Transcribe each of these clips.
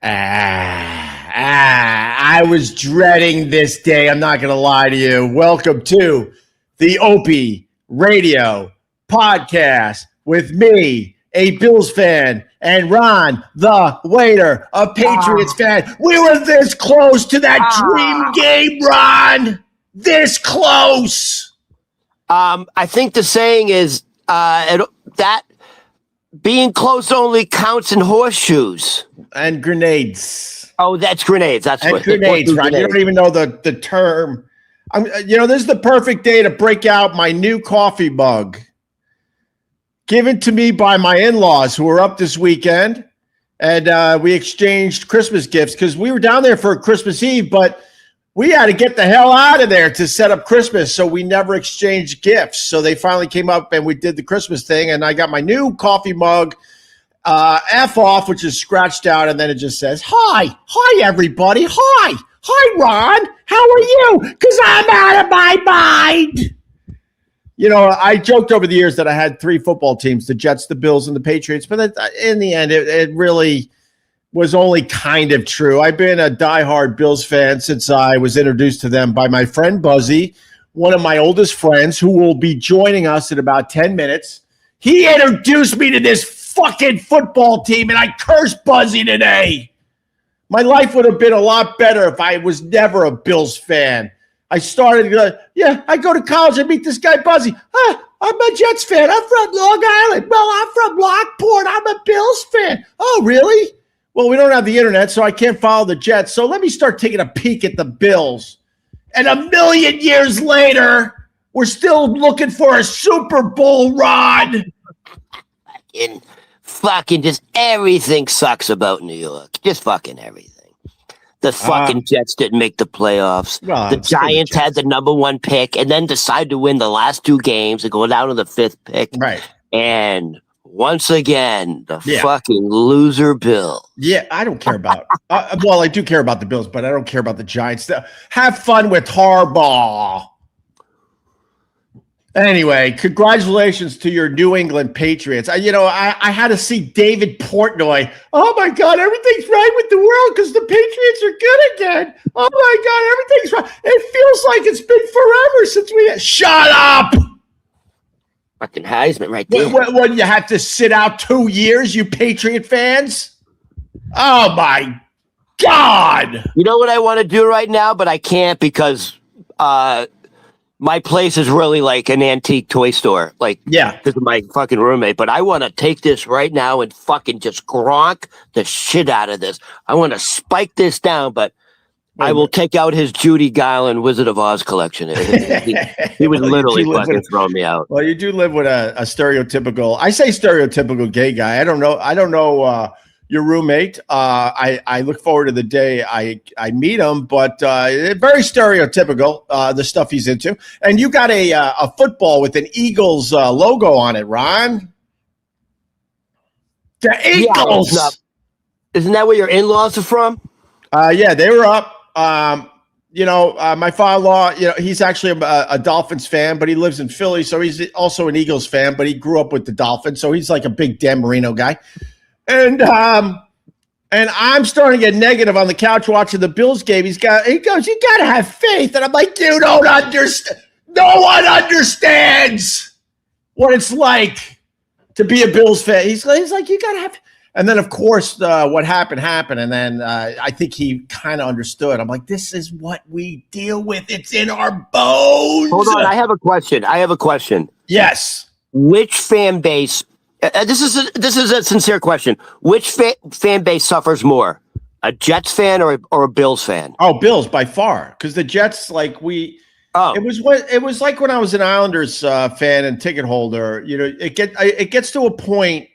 I was dreading this day. I'm not going to lie to you. Welcome to the Opie Radio Podcast with me, a Bills fan, and Ron, the waiter, a Patriots fan. We were this close to that dream game, Ron. This close. I think the saying is that being close only counts in horseshoes. And grenades. Oh, that's grenades. That's and what grenades, right? You don't even know the term. This is the perfect day to break out my new coffee mug, given to me by my in-laws who were up this weekend, and we exchanged Christmas gifts because we were down there for Christmas Eve, but we had to get the hell out of there to set up Christmas, so we never exchanged gifts. So they finally came up and we did the Christmas thing, and I got my new coffee mug, F off, which is scratched out, and then it just says, Hi, everybody. Hi, Ron. How are you? Because I'm out of my mind. You know, I joked over the years that I had 3 football teams, the Jets, the Bills, and the Patriots, but in the end, it really was only kind of true. I've been a diehard Bills fan since I was introduced to them by my friend Buzzy, one of my oldest friends, who will be joining us in about 10 minutes. He introduced me to this fucking football team, and I cursed Buzzy today. My life would have been a lot better if I was never a Bills fan. I started, I go to college and meet this guy, Buzzy. I'm a Jets fan. I'm from Long Island. Well, I'm from Lockport. I'm a Bills fan. Oh, really? Well, we don't have the internet, so I can't follow the Jets. So let me start taking a peek at the Bills. And a million years later, we're still looking for a Super Bowl run. Fucking just everything sucks about New York. Just fucking everything. The fucking Jets didn't make the playoffs. Well, the Giants had the number 1 pick and then decided to win the last 2 games and go down to the 5th pick. Right. And once again, the fucking loser Bill. Yeah, I don't care about well, I do care about the Bills, but I don't care about the Giants. Have fun with Harbaugh. Anyway, congratulations to your New England Patriots. I had to see David Portnoy. Oh, my God, everything's right with the world because the Patriots are good again. Oh, my God, everything's right. It feels like it's been forever since we had. Shut up! Fucking Heisman right there. When you have to sit out 2 years, you Patriot fans? Oh, my God. You know what I want to do right now, but I can't because my place is really like an antique toy store. This is my fucking roommate. But I want to take this right now and fucking just gronk the shit out of this. I want to spike this down, but I will take out his Judy Garland Wizard of Oz collection. He would literally fucking throw me out. Well, you do live with a stereotypical, I say stereotypical gay guy. I don't know your roommate. I look forward to the day I meet him, but very stereotypical, the stuff he's into. And you got a football with an Eagles logo on it, Ron. The Eagles. Yeah, isn't that where your in-laws are from? Yeah, they were up. My father-in-law, he's actually a Dolphins fan, but he lives in Philly, so he's also an Eagles fan, but he grew up with the Dolphins, so he's like a big Dan Marino guy. And I'm starting to get negative on the couch watching the Bills game. He goes, you got to have faith. And I'm like, you don't understand. No one understands what it's like to be a Bills fan. He's like, you got to have. And then, of course, what happened. And then I think he kind of understood. I'm like, this is what we deal with. It's in our bones. Hold on. I have a question. Yes. Which fan base? This is a sincere question. Which fan base suffers more? A Jets fan or a Bills fan? Oh, Bills by far. Because the Jets, it was like when I was an Islanders fan and ticket holder. It gets to a point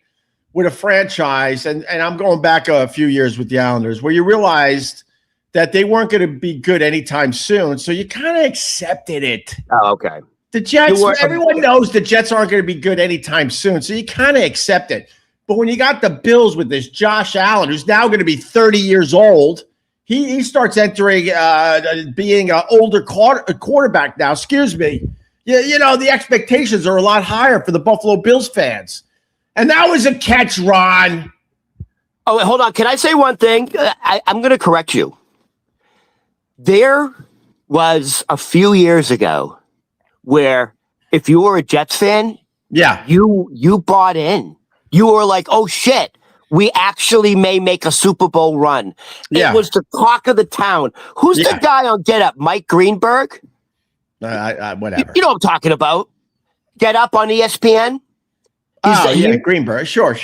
with a franchise, and I'm going back a few years with the Islanders, where you realized that they weren't going to be good anytime soon. So you kind of accepted it. Oh, okay. The Jets, everyone knows the Jets aren't going to be good anytime soon. So you kind of accept it. But when you got the Bills with this Josh Allen, who's now going to be 30 years old, he starts entering being an older quarterback now. Excuse me. The expectations are a lot higher for the Buffalo Bills fans. And that was a catch, Ron. Oh, wait, hold on. Can I say one thing? I'm going to correct you. There was a few years ago where if you were a Jets fan, you bought in. You were like, oh shit, we actually may make a Super Bowl run. It was the talk of the town. Who's the guy on Get Up? Mike Greenberg? Whatever. You know what I'm talking about. Get Up on ESPN. Greenberg. Sure.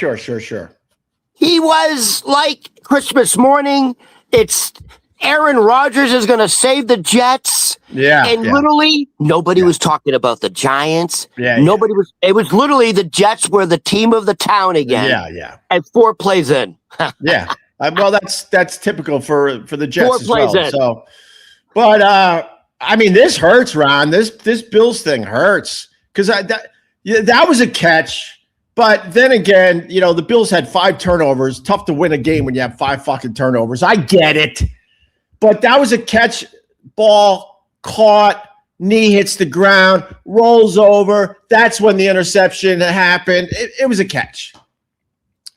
He was like Christmas morning. It's Aaron Rodgers is going to save the Jets. Literally nobody was talking about the Giants. Nobody was. It was literally the Jets were the team of the town again. And 4 plays in. Well, that's typical for the Jets 4 as plays well. in. So, but I mean, this hurts, Ron. This Bills thing hurts because that was a catch. But then again, the Bills had 5 turnovers. Tough to win a game when you have 5 fucking turnovers. I get it. But that was a catch, ball caught, knee hits the ground, rolls over. That's when the interception happened. It was a catch.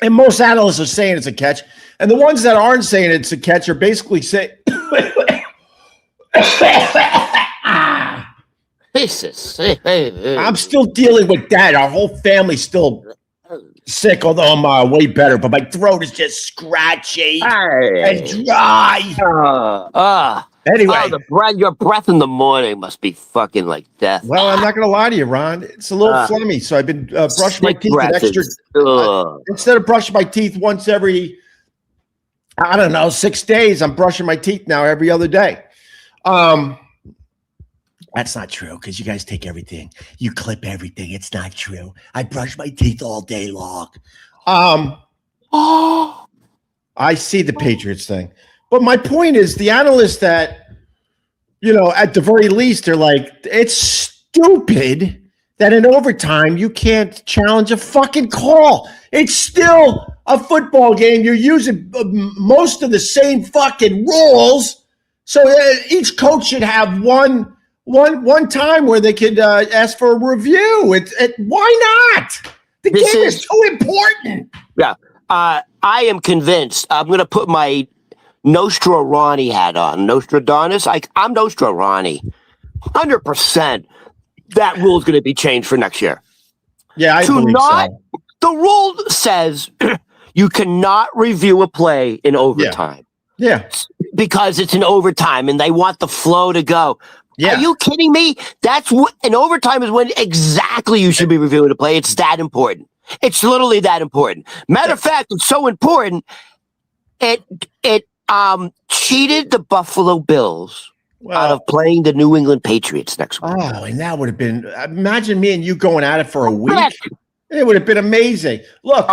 And most analysts are saying it's a catch. And the ones that aren't saying it's a catch are basically saying Jesus. I'm still dealing with that. Our whole family's still sick, although I'm way better. But my throat is just scratchy and dry. Anyway, your breath in the morning must be fucking like death. Well, I'm not going to lie to you, Ron. It's a little phlegmy, so I've been brushing my teeth an extra. Instead of brushing my teeth once every, 6 days, I'm brushing my teeth now every other day. That's not true because you guys take everything. You clip everything. It's not true. I brush my teeth all day long. I see the Patriots thing. But my point is the analysts that, at the very least, they're like, it's stupid that in overtime you can't challenge a fucking call. It's still a football game. You're using most of the same fucking rules. So each coach should have one time where they could ask for a review. Why not? The game is so important. Yeah. I am convinced. I'm going to put my Nostra Ronnie hat on. Nostradamus. I'm Nostra Ronnie. 100%. That rule is going to be changed for next year. Yeah, I believe so. The rule says you cannot review a play in overtime. Yeah. Because it's an overtime and they want the flow to go. Yeah. Are you kidding me? That's what an overtime is when exactly you should be reviewing a play. It's that important. It's literally that important. Matter of fact, it's so important. It cheated the Buffalo Bills out of playing the New England Patriots next week. Oh, and that would have been. Imagine me and you going at it for a week. It would have been amazing. Look,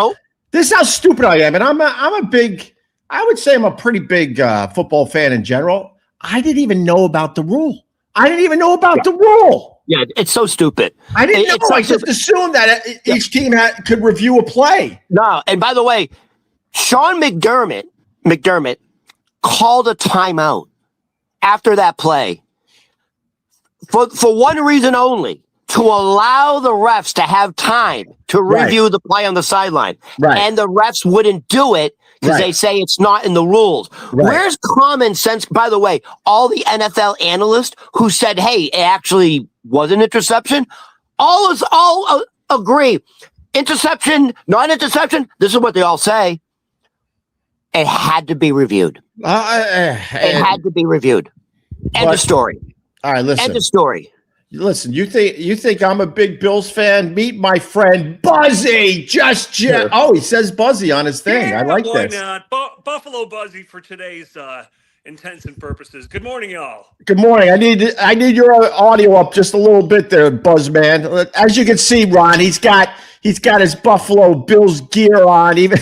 this is how stupid I am, and I'm a big. I would say I'm a pretty big football fan in general. I didn't even know about the rule. The rule. Yeah, it's so stupid. I didn't know. I just assumed that each team could review a play. No, and by the way, Sean McDermott called a timeout after that play for one reason only, to allow the refs to have time to review the play on the sideline. Right. And the refs wouldn't do it because they say it's not in the rules. Right. Where's common sense? By the way, all the NFL analysts who said, hey, it actually was an interception, all agree. Interception, non-interception, this is what they all say. It had to be reviewed. It had to be reviewed. End of story. All right, listen. End of story. Listen, you think I'm a big Bills fan? Meet my friend Buzzy. Oh, he says Buzzy on his thing. Yeah, I like why this. Not? Buffalo Buzzy for today's intents and purposes. Good morning, y'all. Good morning. I need your audio up just a little bit there, Buzzman. As you can see, Ron, he's got his Buffalo Bills gear on. Even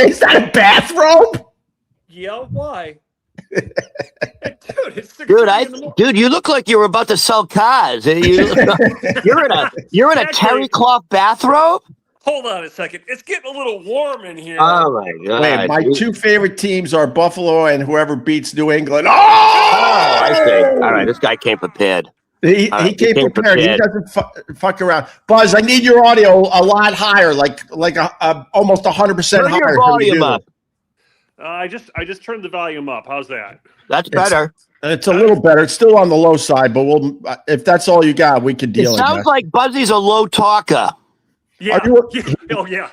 is that a bathrobe? Yeah, why? Dude, you look like you were about to sell cars. You're in a terry cloth bathrobe. Hold on a second. It's getting a little warm in here. Oh my god! Wait, my two favorite teams are Buffalo and whoever beats New England. I see. All right, this guy came prepared. He came prepared. He doesn't fuck around. Buzz, I need your audio a lot higher, like almost 100% higher. Turn your volume up. I just turned the volume up. How's that? That's better. It's a little better. It's still on the low side, but we'll if that's all you got, we could deal. It sounds like Buzzy's a low talker. Yeah. Oh yeah.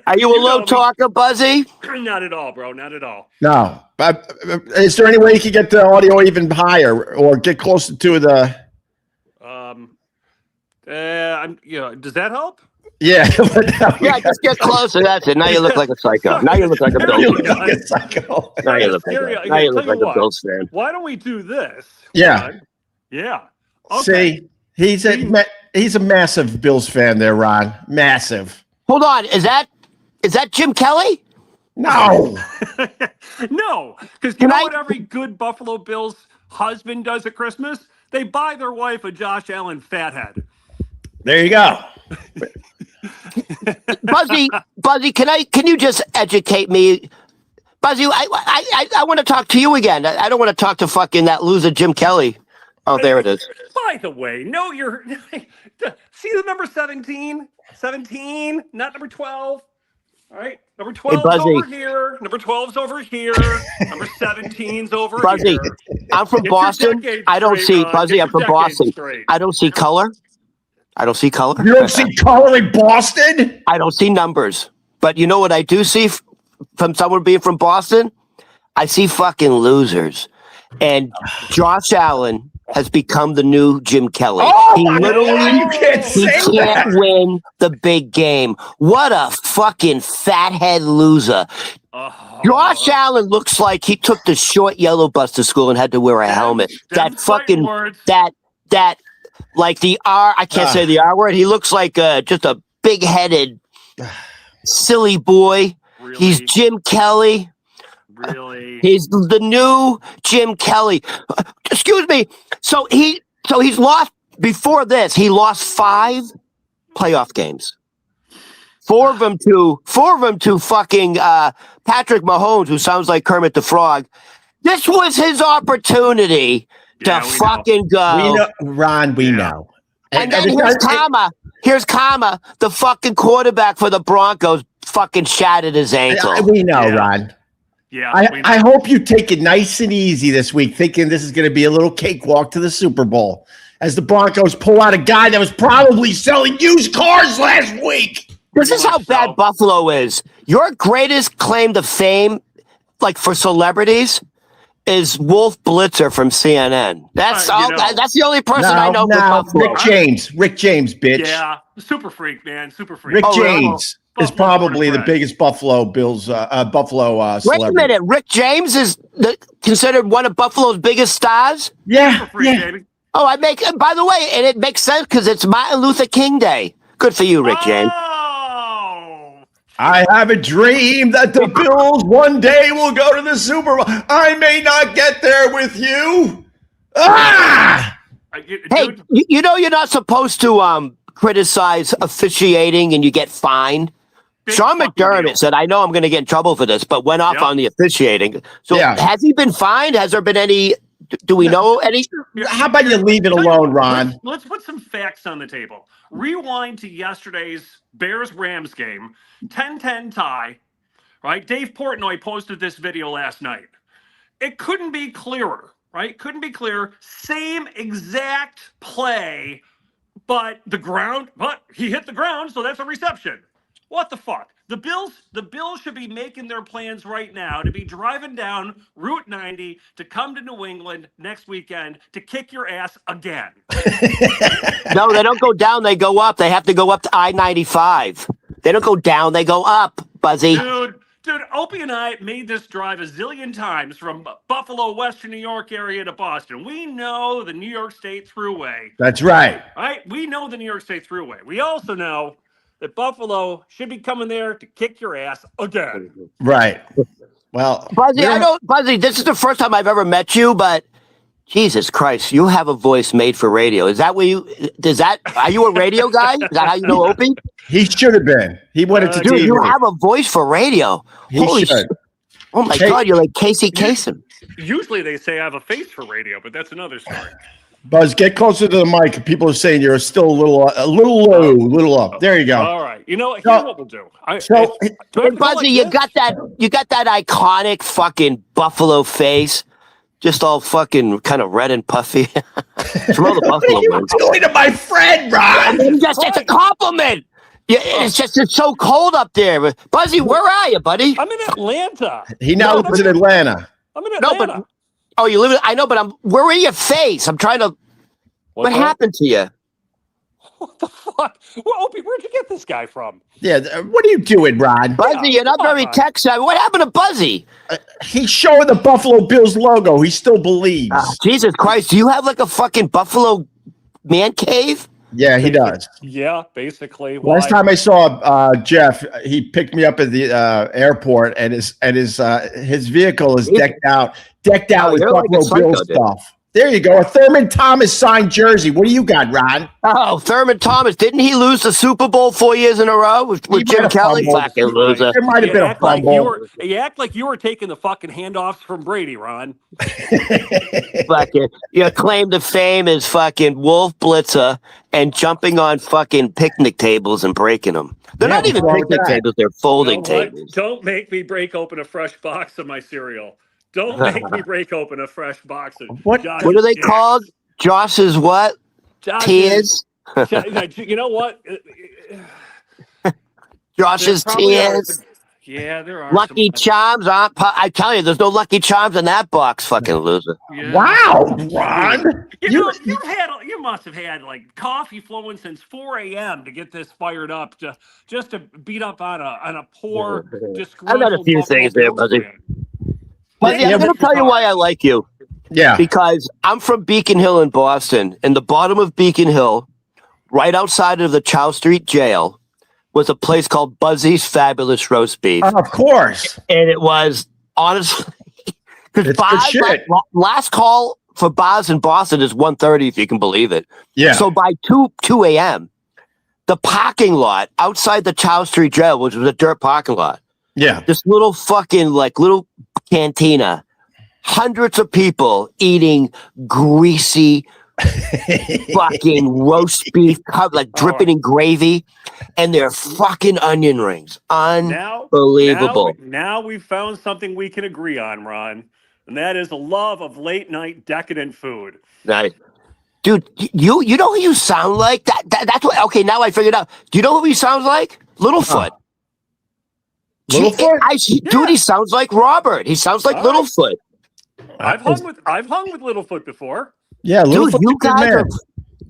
Are you a low talker, Buzzy? Not at all, bro. Not at all. No. But is there any way you could get the audio even higher or get closer to the? Does that help? Yeah. Yeah, just get closer. That's it. Now you look like a psycho. Now you look like a Bills fan. Like a psycho. Now you look like a Bills fan. Why don't we do this? Yeah. Yeah. Okay. See, he's a massive Bills fan there, Ron. Massive. Hold on. Is that Jim Kelly? No. No. Because you know what every good Buffalo Bills husband does at Christmas? They buy their wife a Josh Allen fathead. There you go. Buzzy, can you just educate me? Buzzy, I want to talk to you again. I don't want to talk to fucking that loser Jim Kelly. Oh, there it is. By the way, no, you're see the number 17? 17, not number 12. All right. Number 12's over here. Number 12's over here. Number 17's over Buzzy, here. I'm from Boston. I don't see Buzzy. I'm from Boston. I don't see color. I don't see color. You don't see color in Boston? I don't see numbers. But you know what I do see from someone being from Boston? I see fucking losers. And Josh Allen has become the new Jim Kelly. Oh, he literally can't win the big game. What a fucking fathead loser. Josh Allen looks like he took the short yellow bus to school and had to wear a helmet. That fucking that like the R, I can't say the R word. He looks like just a big-headed, silly boy. Really? He's Jim Kelly. Really? He's the new Jim Kelly. Excuse me. So he's lost before this. He lost 5 playoff games. 4 of them to fucking Patrick Mahomes, who sounds like Kermit the Frog. This was his opportunity to fucking go. We know, Ron, we know. And then here's Kama, the fucking quarterback for the Broncos, fucking shattered his ankle. We know, Ron. Yeah. I hope you take it nice and easy this week, thinking this is going to be a little cakewalk to the Super Bowl as the Broncos pull out a guy that was probably selling used cars last week. This is how bad Buffalo is. Your greatest claim to fame, like for celebrities, is Wolf Blitzer from CNN. That's that's the only person I know from Buffalo. Rick James, bitch. Yeah, super freak, man, super freak. Rick James is probably the biggest Buffalo Bills celebrity. Wait a minute, Rick James is considered one of Buffalo's biggest stars? Yeah, baby. Oh, by the way, and it makes sense because it's Martin Luther King Day. Good for you, Rick James. I have a dream that the Bills one day will go to the Super Bowl. I may not get there with you. Hey, you know you're not supposed to criticize officiating and you get fined. Sean McDermott said, I know I'm going to get in trouble for this, but went off on the officiating. So has he been fined? Has there been any? Do we know any? How about you leave it alone, Ron? Let's put some facts on the table. Rewind to yesterday's Bears-Rams game, 10-10 tie, right? Dave Portnoy posted this video last night. It couldn't be clearer, right? Couldn't be clearer. Same exact play, but he hit the ground, so that's a reception. What the fuck? The Bills should be making their plans right now to be driving down Route 90 to come to New England next weekend to kick your ass again. No, they don't go down, they go up. They have to go up to I-95. They don't go down, they go up, Buzzy. Dude, Opie and I made this drive a zillion times from Buffalo, Western New York area to Boston. We know the New York State Thruway. That's right. Right? We know the New York State Thruway. We also know that Buffalo should be coming there to kick your ass again. Right. Well, Buzzy, this is the first time I've ever met you, but Jesus Christ, you have a voice made for radio. Are you a radio guy? Is that how you know Opie? He should have been. He wanted to do it. You have a voice for radio. Holy shit. Oh my God, you're like Casey Kasem. Usually they say I have a face for radio, but that's another story. Buzz, get closer to the mic. People are saying you're still a little low, little up. There you go. All right. You know, here's what we'll do. Buzzy, you got that iconic fucking buffalo face, just all fucking kind of red and puffy. Smell the buffalo. What are you doing to my friend, Ron? It's a compliment. Yeah, it's so cold up there. Buzzy, where are you, buddy? I'm in Atlanta. He now lives in Atlanta. I'm in Atlanta. No, but you live. I know, but where are your face? I'm trying to. What happened to you? What the fuck? Well, Opie, where'd you get this guy from? Yeah, what are you doing, Ron? Buzzy, you're not very tech-savvy. What happened to Buzzy? He's showing the Buffalo Bills logo. He still believes. Jesus Christ, do you have like a fucking Buffalo man cave? Yeah, he does. Yeah, basically. Last time I saw Jeff, he picked me up at the airport, and his vehicle is decked out with Buffalo Bills stuff. There you go. A Thurman Thomas signed jersey. What do you got, Ron? Oh, Thurman Thomas. Didn't he lose the Super Bowl 4 years in a row with Jim Kelly? Fucking loser. There might have been a fumble. You act like you were taking the fucking handoffs from Brady, Ron. Fucking, your claim to fame is fucking Wolf Blitzer and jumping on fucking picnic tables and breaking them. They're not even picnic tables. They're folding tables. Don't make me break open a fresh box of my cereal. Don't make me break open a fresh box of what are they called? Josh's what? Tears? You know what? Josh's tears. Yeah, there are. Lucky Charms. I tell you, there's no Lucky Charms in that box, fucking loser. Yeah. Wow, Ron. You must have had like coffee flowing since 4 a.m. to get this fired up, just to beat up on a poor, disgruntled. I've got a few things there, Buzzy. Buzzy, I'm going to tell you why I like you. Yeah. Because I'm from Beacon Hill in Boston. In the bottom of Beacon Hill, right outside of the Chow Street Jail, was a place called Buzzy's Fabulous Roast Beef. Of course. And it was, honestly, because last call for bars in Boston is 1:30, if you can believe it. Yeah. So by 2 a.m., the parking lot outside the Chow Street Jail, which was a dirt parking lot, this little fucking little cantina, hundreds of people eating greasy fucking roast beef, dripping in gravy, and their fucking onion rings. Unbelievable. Now we've found something we can agree on, Ron, and that is a love of late night decadent food. Nice. Dude, you know who you sound like? That's what. Okay, now I figured out. Do you know who he sounds like? Littlefoot. Littlefoot? Dude, he sounds like Robert. He sounds like Littlefoot. I've hung with Littlefoot before. Yeah, dude,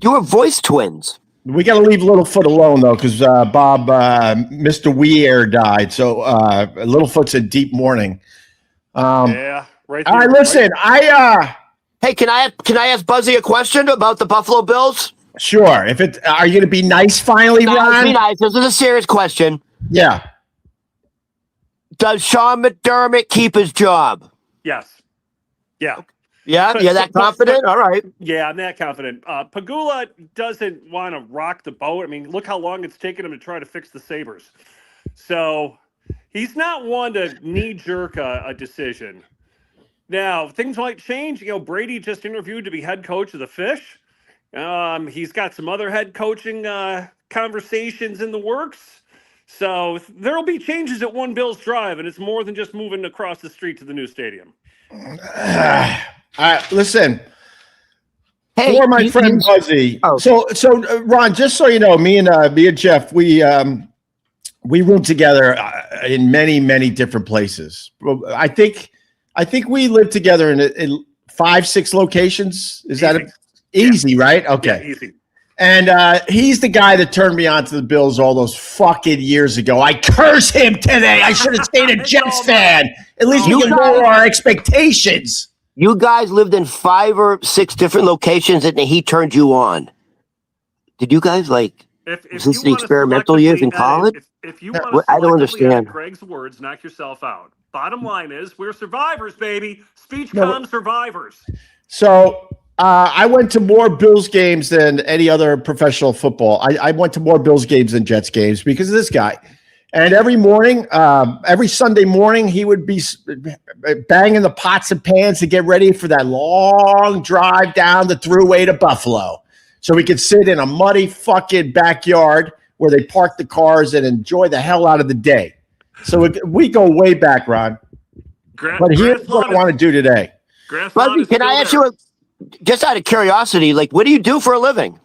you were voice twins. We got to leave Littlefoot alone though, because Bob, Mr. Weir died. So Littlefoot's in deep mourning. Yeah, right. All right, listen. Hey, can I ask Buzzy a question about the Buffalo Bills? Sure. Are you going to be nice finally, Ron? Be nice. This is a serious question. Yeah. Does Sean McDermott keep his job? Yes. Yeah. Yeah, you're that confident? All right. Yeah, I'm that confident. Pagula doesn't want to rock the boat. I mean, look how long it's taken him to try to fix the Sabres. So he's not one to knee-jerk a decision. Now, things might change. Brady just interviewed to be head coach of the Fish. He's got some other head coaching conversations in the works. So there'll be changes at One Bills Drive, and it's more than just moving across the street to the new stadium. Listen. Hey, for my friend Buzzy. Oh. So Ron, just so you know, me and Jeff, we room together in many different places. I think we live together in 5-6 locations. Is that easy, right? Okay. Yeah, easy. And he's the guy that turned me on to the Bills all those fucking years ago. I curse him today. I should have stayed a Jets fan. At least we can lower our expectations. You guys lived in 5 or 6 different locations, and he turned you on. Did you guys is this the experimental years in college? If you want to, I don't understand. Greg's words, knock yourself out. Bottom line is, we're survivors, baby. Speech-com survivors. So I went to more Bills games than any other professional football. I went to more Bills games than Jets games because of this guy. And every morning, every Sunday morning, he would be banging the pots and pans to get ready for that long drive down the thruway to Buffalo. So we could sit in a muddy fucking backyard where they park the cars and enjoy the hell out of the day. So we go way back, Ron. But here's what I want to do today. Buzzy, can I ask you, just out of curiosity, like, what do you do for a living?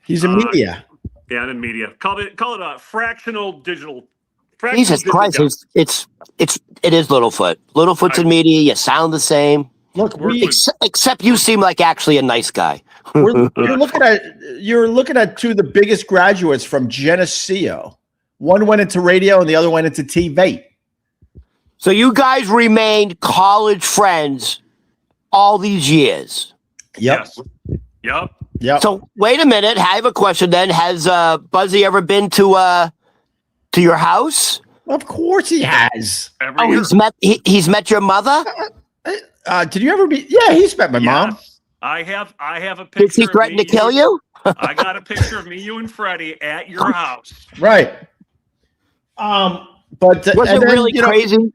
He's in media. Yeah, I'm in media. Call it a fractional digital. Jesus Christ, it is Littlefoot. Littlefoot's in media. You sound the same. Look, except you seem like actually a nice guy. you're looking at two of the biggest graduates from Geneseo. One went into radio and the other went into TV. So you guys remained college friends all these years. Yep. Yes. Yep. So wait a minute. I have a question then. Has Buzzy ever been to your house? Of course he has. He's met your mother? Did you ever be? Yeah, he's met my mom. I have a picture. Did he threaten to kill you? I got a picture of me, you, and Freddie at your house. Right. But was it really crazy?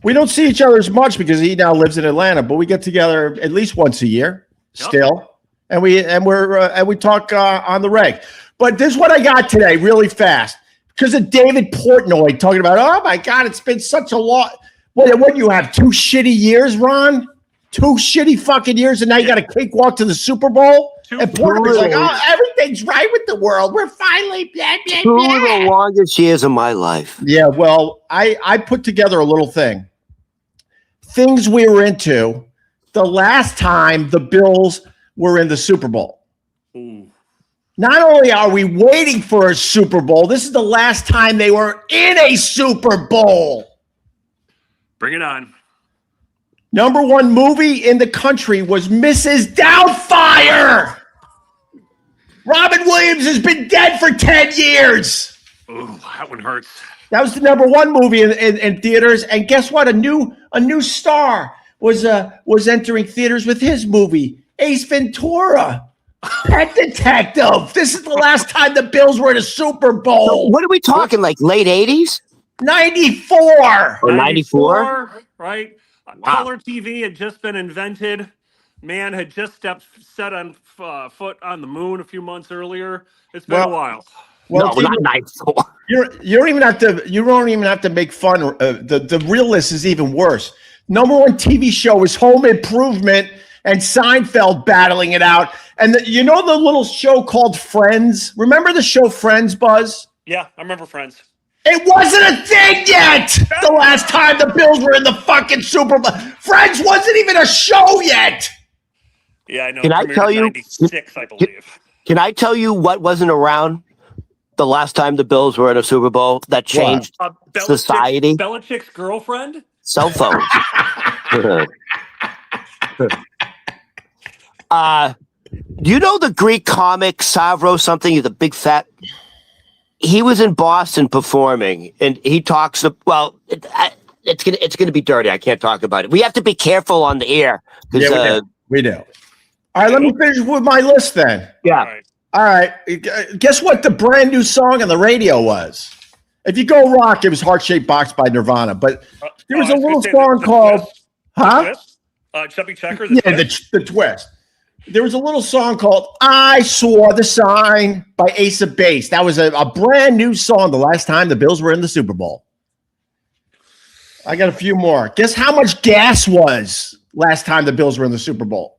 We don't see each other as much because he now lives in Atlanta, but we get together at least once a year still, and we talk on the reg. But this is what I got today, really fast, because of David Portnoy talking about. Oh my God, it's been such a lot. What you have 2 shitty years, Ron? 2 shitty fucking years, and now you got a cakewalk to the Super Bowl. And Portnoy's like, oh, everything's right with the world. We're finally blah, blah, blah. 2 of the longest years of my life. Yeah, well, I put together a little thing. Things we were into the last time the Bills were in the Super Bowl. Ooh. Not only are we waiting for a Super Bowl, this is the last time they were in a Super Bowl. Bring it on. Number 1 movie in the country was Mrs. Doubtfire. Robin Williams has been dead for 10 years. Ooh, that one hurts. That was the number 1 movie in theaters. And guess what? A new star was entering theaters with his movie, Ace Ventura, Pet Detective. This is the last time the Bills were in a Super Bowl. So what are we talking, like late 80s? 94. Or 94? Right? Wow. Color TV had just been invented. Man had just set on foot on the moon a few months earlier. It's been a while. Well, no, not 94. You don't even have to make fun. The real list is even worse. Number 1 TV show is Home Improvement and Seinfeld battling it out. And the little show called Friends? Remember the show Friends, Buzz? Yeah, I remember Friends. It wasn't a thing yet. The last time the Bills were in the fucking Super Bowl. Friends wasn't even a show yet. Yeah, I know. Can I tell you? 96, I believe. Can I tell you what wasn't around the last time the Bills were in a Super Bowl that changed society? Belichick's girlfriend? Cell phones. Do you know the Greek comic Savro something? He's a big fat. He was in Boston performing, and he talks. Well, it's gonna be dirty. I can't talk about it. We have to be careful on the air. Yeah, we do. All right, let me finish with my list then. Yeah. All right. Guess what the brand new song on the radio was? If you go rock, it was Heart Shaped Box by Nirvana. But there was a little song called, Chubby Checker? Yeah, the Twist. There was a little song called I Saw the Sign by Ace of Base. That was a brand new song the last time the Bills were in the Super Bowl. I got a few more. Guess how much gas was last time the Bills were in the Super Bowl?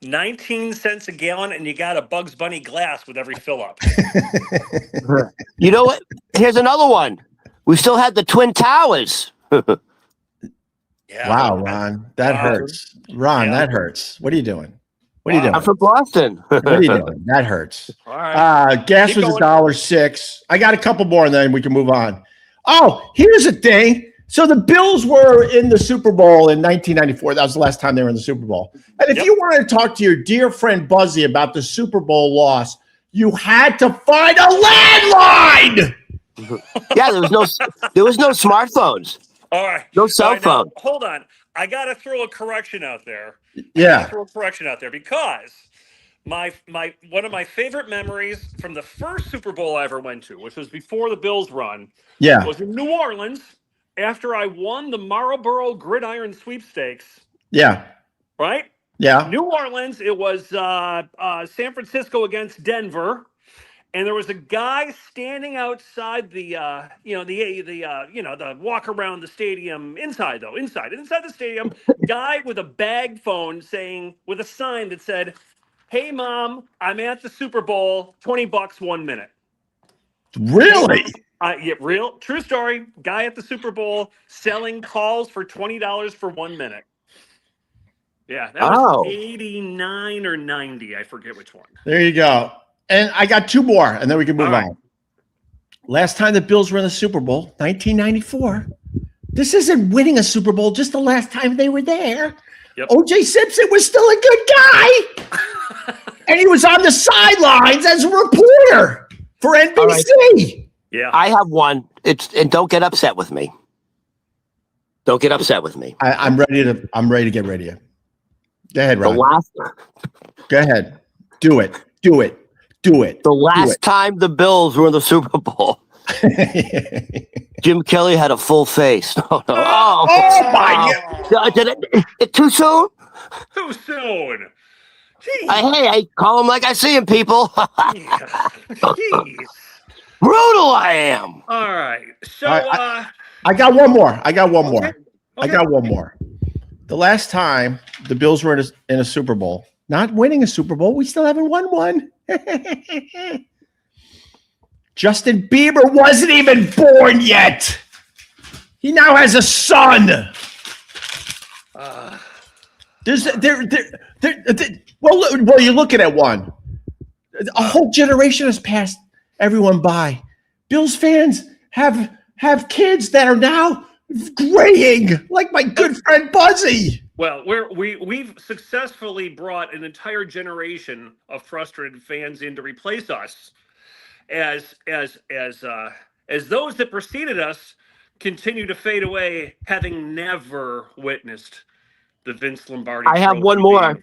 19 cents a gallon, and you got a Bugs Bunny glass with every fill up. You know what? Here's another one. We still had the Twin Towers. Yeah. Wow, Ron. That hurts. Ron, that hurts. What are you doing? What are you doing? I'm from Boston. What are you doing? That hurts. All right. Gas was $1.06. I got a couple more, and then we can move on. Oh, here's the thing. So the Bills were in the Super Bowl in 1994. That was the last time they were in the Super Bowl. And if you wanted to talk to your dear friend Buzzy about the Super Bowl loss, you had to find a landline. Yeah, there was no smartphones. All right. No cell phone. Now, hold on. I got to throw a correction out there. Yeah. Because one of my favorite memories from the first Super Bowl I ever went to, which was before the Bills run, was in New Orleans after I won the Marlboro Gridiron Sweepstakes. Yeah. Right? Yeah. New Orleans, it was San Francisco against Denver. and there was a guy standing outside the the walk around the stadium inside the stadium, guy with a bag phone saying with a sign that said, "Hey mom, I'm at the Super Bowl, $20 1 minute." Really? Yeah, real true story. Guy at the Super Bowl selling calls for $20 for 1 minute. Yeah, that was 89 or 90. I forget which one. There you go. And I got two more, and then we can move on. Last time the Bills were in the Super Bowl, 1994. This isn't winning a Super Bowl, just the last time they were there. Yep. O.J. Simpson was still a good guy. And he was on the sidelines as a reporter for NBC. Right. Yeah. I have one. And don't get upset with me. Don't get upset with me. I'm ready to get ready to. Go ahead, Ron. Go ahead. Do it. The last time the Bills were in the Super Bowl, Jim Kelly had a full face. Oh my God! Did it too soon? Too soon. Hey, I call him like I see him, people. Jeez. Brutal I am. All right. So I got one more. I got one more. The last time the Bills were in a Super Bowl, not winning a Super Bowl, we still haven't won one. Justin Bieber wasn't even born yet. He now has a son. Well, you're looking at one. A whole generation has passed everyone by. Bills fans have kids that are now graying, like my good friend Buzzy. Well, we've successfully brought an entire generation of frustrated fans in to replace us, as those that preceded us continue to fade away, having never witnessed the Vince Lombardi. I have one more.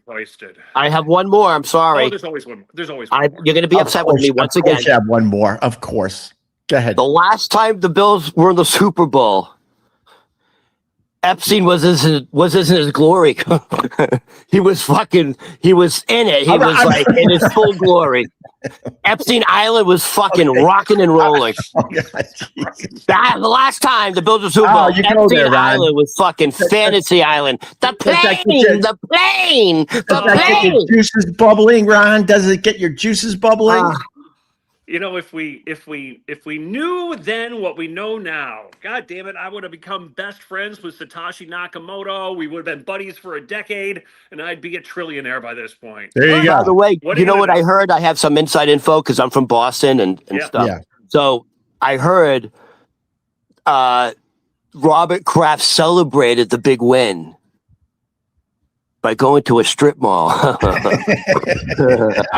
I have one more. I'm sorry. Oh, there's always one. There's always one more. You're going to be upset with me once again. You have one more, of course. Go ahead. The last time the Bills were in the Super Bowl, Epstein was in his glory. he was in it. He was like in his full glory. Epstein Island was fucking rocking and rolling. The last time the Bills were Super Bowl, Epstein Island was fucking fantasy island. The plane. Juices bubbling, Ron. Does it get your juices bubbling? You know, if we knew then what we know now, God damn it, I would have become best friends with Satoshi Nakamoto. We would have been buddies for a decade, and I'd be a trillionaire by this point. There you go. By the way, you know what I heard? I have some inside info because I'm from Boston and stuff. Yeah. So I heard Robert Kraft celebrated the big win by going to a strip mall. All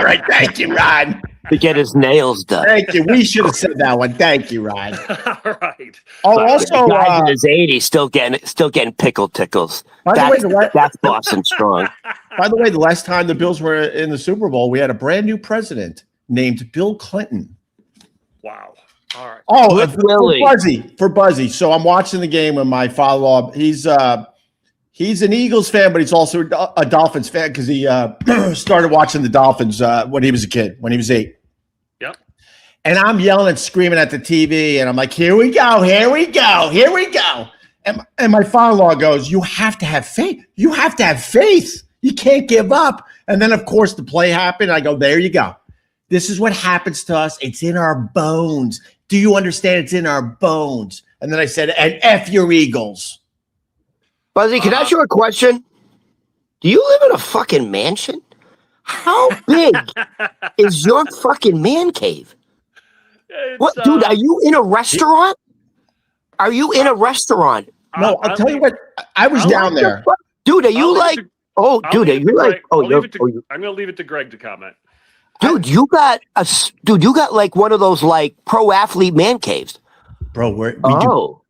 right, thank you, Ron. To get his nails done. Thank you. We should have said that one. Thank you, Ron. All right. Oh, also, guys in his 80s still getting pickle tickles. That's Boston strong. By the way, the last time the Bills were in the Super Bowl, we had a brand new president named Bill Clinton. Wow. All right. Oh, for Buzzy. So I'm watching the game with my father-in-law. He's an Eagles fan, but he's also a Dolphins fan because he started watching the Dolphins when he was a kid, when he was 8. Yep. And I'm yelling and screaming at the TV, and I'm like, here we go. And my father-in-law goes, you have to have faith. You have to have faith. You can't give up. And then, of course, the play happened. I go, there you go. This is what happens to us. It's in our bones. Do you understand? It's in our bones. And then I said, and F your Eagles. Buzzy, can I ask you a question? Do you live in a fucking mansion? How big is your fucking man cave? What, dude? Are you in a restaurant? Are you in a restaurant? No, I'll tell you what. I was down there, dude. Are you like? Oh, dude, are you like? Oh, I'm gonna leave it to Greg to comment. Dude, you got like one of those like pro athlete man caves, bro.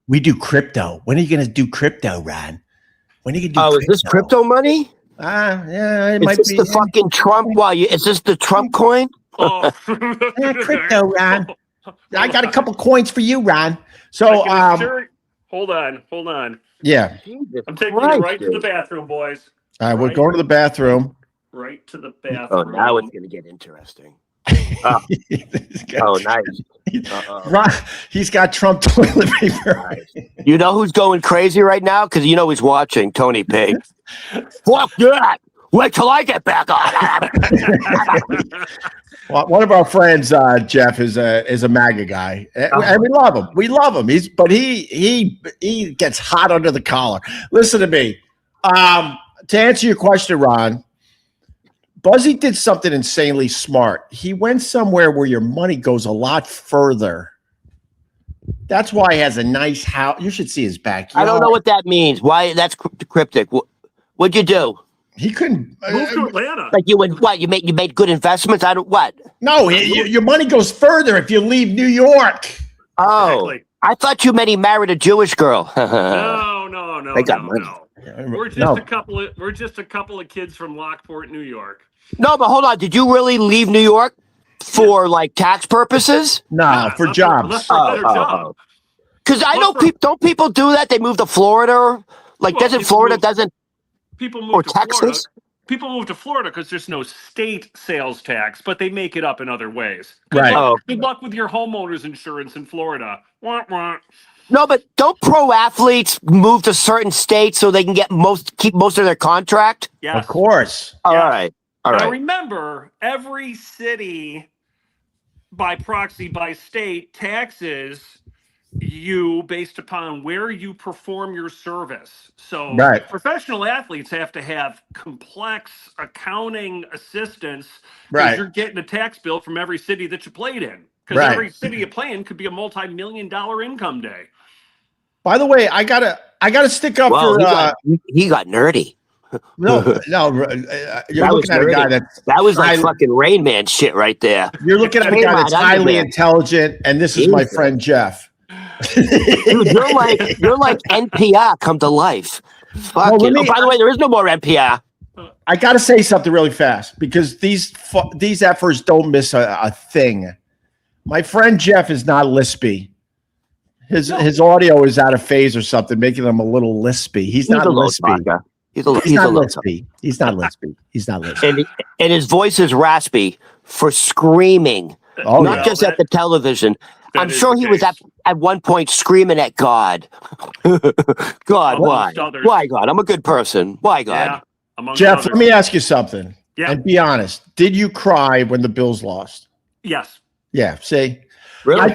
We do crypto. When are you gonna do crypto, Ron? When are you gonna do? Is this crypto money? Yeah, it might be. Is this the fucking Trump? Is this the Trump coin? Crypto, Ron. I got a couple coins for you, Ron. So, hold on. Yeah, I'm taking you right to the bathroom, boys. All right, we're going to the bathroom. Right to the bathroom. Oh, now it's gonna get interesting. Oh, nice. He's got Trump toilet paper. Nice. You know who's going crazy right now? Because you know he's watching Tony P. Fuck that. Wait till I get back on. Well, one of our friends, Jeff, is a MAGA guy, and we love him. We love him. He gets hot under the collar. Listen to me. To answer your question, Ron, Buzzy did something insanely smart. He went somewhere where your money goes a lot further. That's why he has a nice house. You should see his backyard. I don't know what that means. Why? That's cryptic. What'd you do? He couldn't move to Atlanta. Like you would what? You made good investments. I don't what? No, your money goes further if you leave New York. Oh, exactly. I thought you meant he married a Jewish girl. No. They got money. No. We're just a couple of kids from Lockport, New York. No, but hold on. Did you really leave New York for like tax purposes? No, for jobs. Because I know people do that. They move to Florida. Like, doesn't Florida people move to Texas? Florida. People move to Florida because there's no state sales tax, but they make it up in other ways. Right. Good luck with your homeowner's insurance in Florida. Wah, wah. No, but don't pro athletes move to certain states so they can keep most of their contract? Yes. Of course. All right. Now remember, every city, by proxy, by state, taxes you based upon where you perform your service. So professional athletes have to have complex accounting assistance because you're getting a tax bill from every city that you played in. Because every city you play in could be a multi-million-dollar income day. By the way, I gotta stick up for. He got nerdy. No, you're looking at a guy that was like fucking Rain Man shit right there. You're looking at a guy that's highly intelligent, and this is my friend Jeff. Dude, you're like NPR come to life. Fuck by the way, there is no more NPR. I got to say something really fast because these efforts don't miss a thing. My friend Jeff is not lispy. His audio is out of phase or something, making him a little lispy. He's not lispy. He's not lispy. He's not lispy. He's not lispy. And his voice is raspy for screaming, not just at the television. I'm sure he was at one point screaming at God. God, why? Why, God? I'm a good person. Why, God? Yeah, Jeff, let me ask you something. Yeah. And be honest. Did you cry when the Bills lost? Yes. Yeah. See? Really? I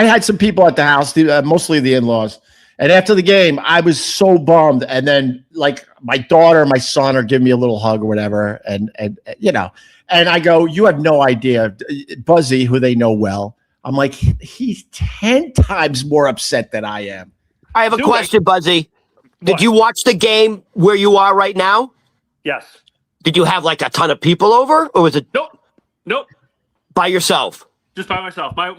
had some people at the house, mostly the in-laws. And after the game, I was so bummed. And then, like, my daughter and my son are giving me a little hug or whatever. And you know, and I go, you have no idea. Buzzy, who they know well, I'm like, he's 10 times more upset than I am. I have a question, Buzzy. Did you watch the game where you are right now? Yes. Did you have like a ton of people over, or was it? Nope. By yourself? Just by myself. My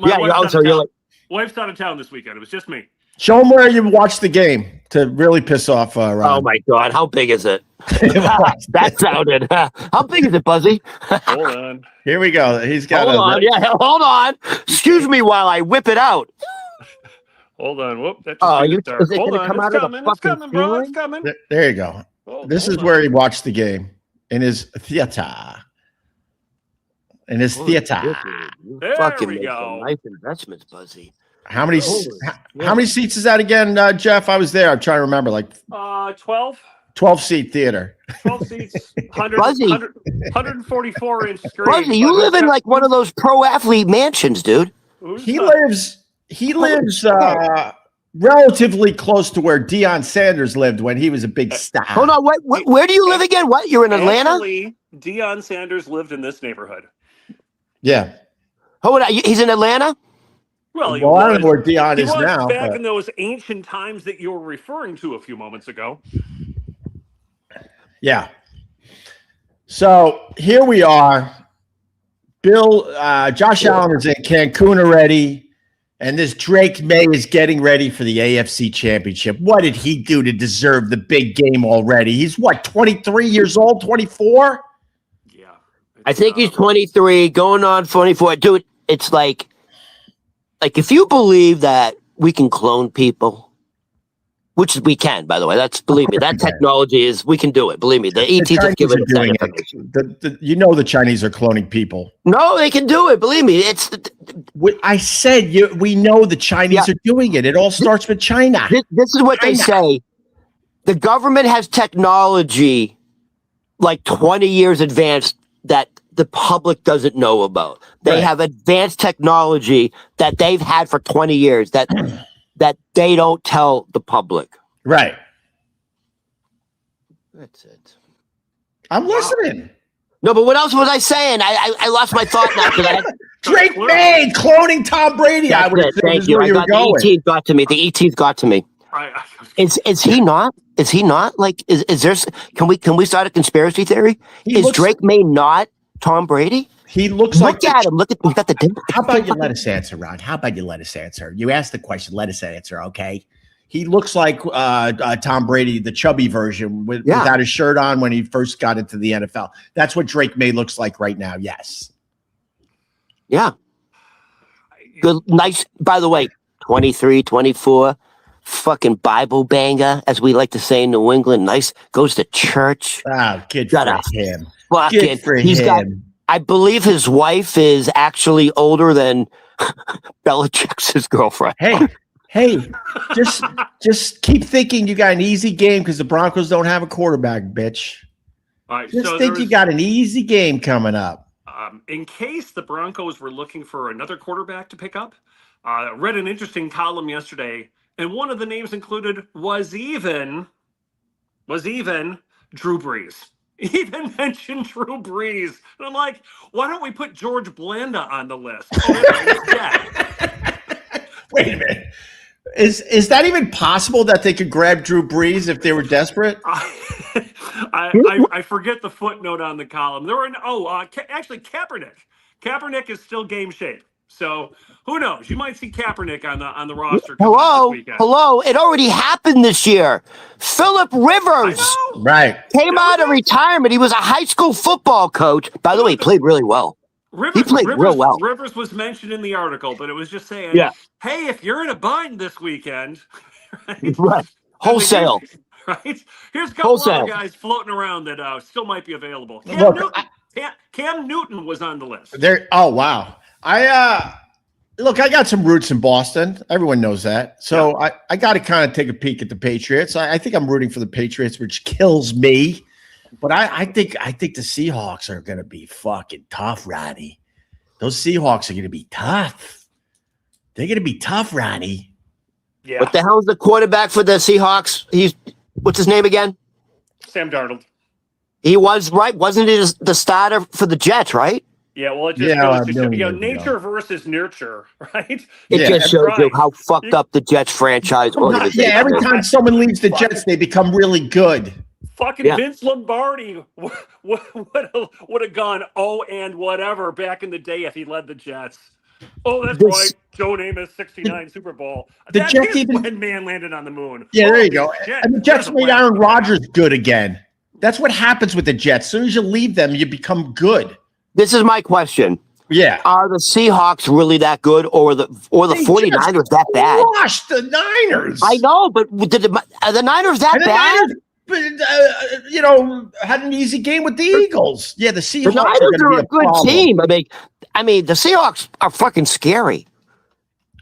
wife's out of town this weekend. It was just me. Show them where you watched the game to really piss off Ron. Oh my God, how big is it? That sounded. How big is it, Buzzy? Hold on. Here we go. He's got. Hold on. Excuse me while I whip it out. Hold on. Whoop. That's hold on. It's coming, bro. It's coming. There you go. This is where he watched the game in his theater. There we go. Life investments, Buzzy. How many seats is that again, Jeff? I was there. I'm trying to remember. Like 12. 12-seat theater. 12 seats. 144-inch screen. Buzzy, you live in like one of those pro athlete mansions, dude. He lives relatively close to where Deion Sanders lived when he was a big star. Hold on. Where do you live again? What? You're in Atlanta? Actually, Deion Sanders lived in this neighborhood. Yeah. Hold on. He's in Atlanta? Well, I don't know where Deion is now. Back in those ancient times that you were referring to a few moments ago. Yeah. So here we are. Josh Allen is in Cancun already, and this Drake May is getting ready for the AFC Championship. What did he do to deserve the big game already? He's 23 years old, 24? Yeah. I think he's 23, going on 24. Dude, it's like if you believe that we can clone people, which we can, by the way. That's, believe me, that technology is, we can do it. Believe me, the ET just give it that information. You know the Chinese are cloning people. No, they can do it. Believe me, I said we know the Chinese are doing it. It all starts with China. This is what they say. The government has technology like 20 years advanced that the public doesn't know about. They have advanced technology that they've had for 20 years that they don't tell the public. Right. That's it. I'm listening. No, but what else was I saying? I lost my thought now because Drake May cloning Tom Brady. I would thank you. The ET got to me. The ET got to me. Is he not? Is he not? Like, is there? Can we start a conspiracy theory? Is Drake May not Tom Brady? He looks like. Look at him. Look at. We got the dimple. How about you let us answer, Ron? How about you let us answer? You asked the question. Let us answer. Okay. He looks like Tom Brady, the chubby version, without his shirt on when he first got into the NFL. That's what Drake May looks like right now. Yes. Yeah. Good. Nice. By the way, 23, 24. Fucking Bible banger, as we like to say in New England. Nice. Goes to church. Oh, good for him. Good for him. I believe his wife is actually older than Belichick's girlfriend. Hey, just keep thinking you got an easy game because the Broncos don't have a quarterback, bitch. All right, just think you got an easy game coming up. In case the Broncos were looking for another quarterback to pick up, I read an interesting column yesterday, and one of the names included was even Drew Brees. Even mentioned Drew Brees. And I'm like, why don't we put George Blanda on the list? Wait a minute. Is that even possible that they could grab Drew Brees if they were desperate? I forget the footnote on the column. There were actually Kaepernick. Kaepernick is still game shape. So who knows? You might see Kaepernick on the roster. Hello. It already happened this year. Phillip Rivers, came out of retirement. He was a high school football coach. By the way, he played really well. He played real well. Rivers was mentioned in the article, but it was just saying, hey, if you're in a bind this weekend, wholesale. Here's a couple other guys floating around that still might be available. Cam Newton was on the list. Oh, wow. I got some roots in Boston. Everyone knows that. So I got to kind of take a peek at the Patriots. I think I'm rooting for the Patriots, which kills me. But I think the Seahawks are going to be fucking tough, Ronnie. Those Seahawks are going to be tough. They're going to be tough, Ronnie. Yeah. What the hell is the quarterback for the Seahawks? What's his name again? Sam Darnold. He was, right? Wasn't he the starter for the Jets, right? Yeah, well, it just goes to show nature versus nurture, right? It just shows you how fucked up the Jets franchise organization. Yeah, every time someone leaves the Jets, they become really good. Fucking Vince Lombardi would have gone and whatever back in the day if he led the Jets. Oh, that's right. Joe Namath, 69 Super Bowl. The Jets when man landed on the moon. Yeah, there you go. And the Jets made Aaron Rodgers good again. That's what happens with the Jets. As soon as you leave them, you become good. This is my question. Yeah. Are the Seahawks really that good, or the 49ers that bad? Crushed the Niners. I know, but are the Niners that bad? Had an easy game with the Eagles. Yeah, the Seahawks are a good team. I mean, the Seahawks are fucking scary.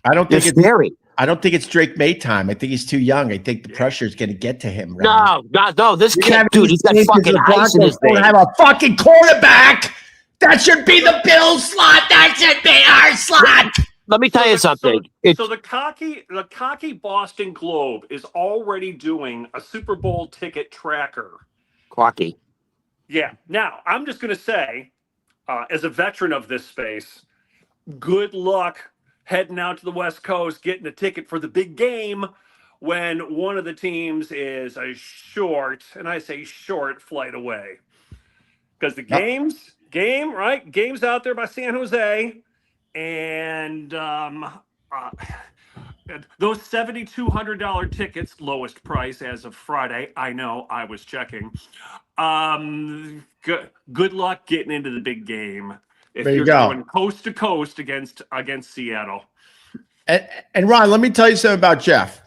I don't think it's scary. I don't think it's Drake May time. I think he's too young. I think the pressure is going to get to him. Right? No. This kid, dude, he's got fucking ice in his veins. Don't have a fucking quarterback. That should be the Bills slot. That should be our slot. Let me tell you something. So the cocky Boston Globe is already doing a Super Bowl ticket tracker. Cocky. Yeah. Now, I'm just going to say, as a veteran of this space, good luck heading out to the West Coast, getting a ticket for the big game when one of the teams is a short, and I say short, flight away. Because the game's out there by San Jose. And those $7,200 tickets, lowest price as of Friday. I know, I was checking. Good luck getting into the big game if you're going coast to coast against Seattle. And Ron, let me tell you something about Jeff.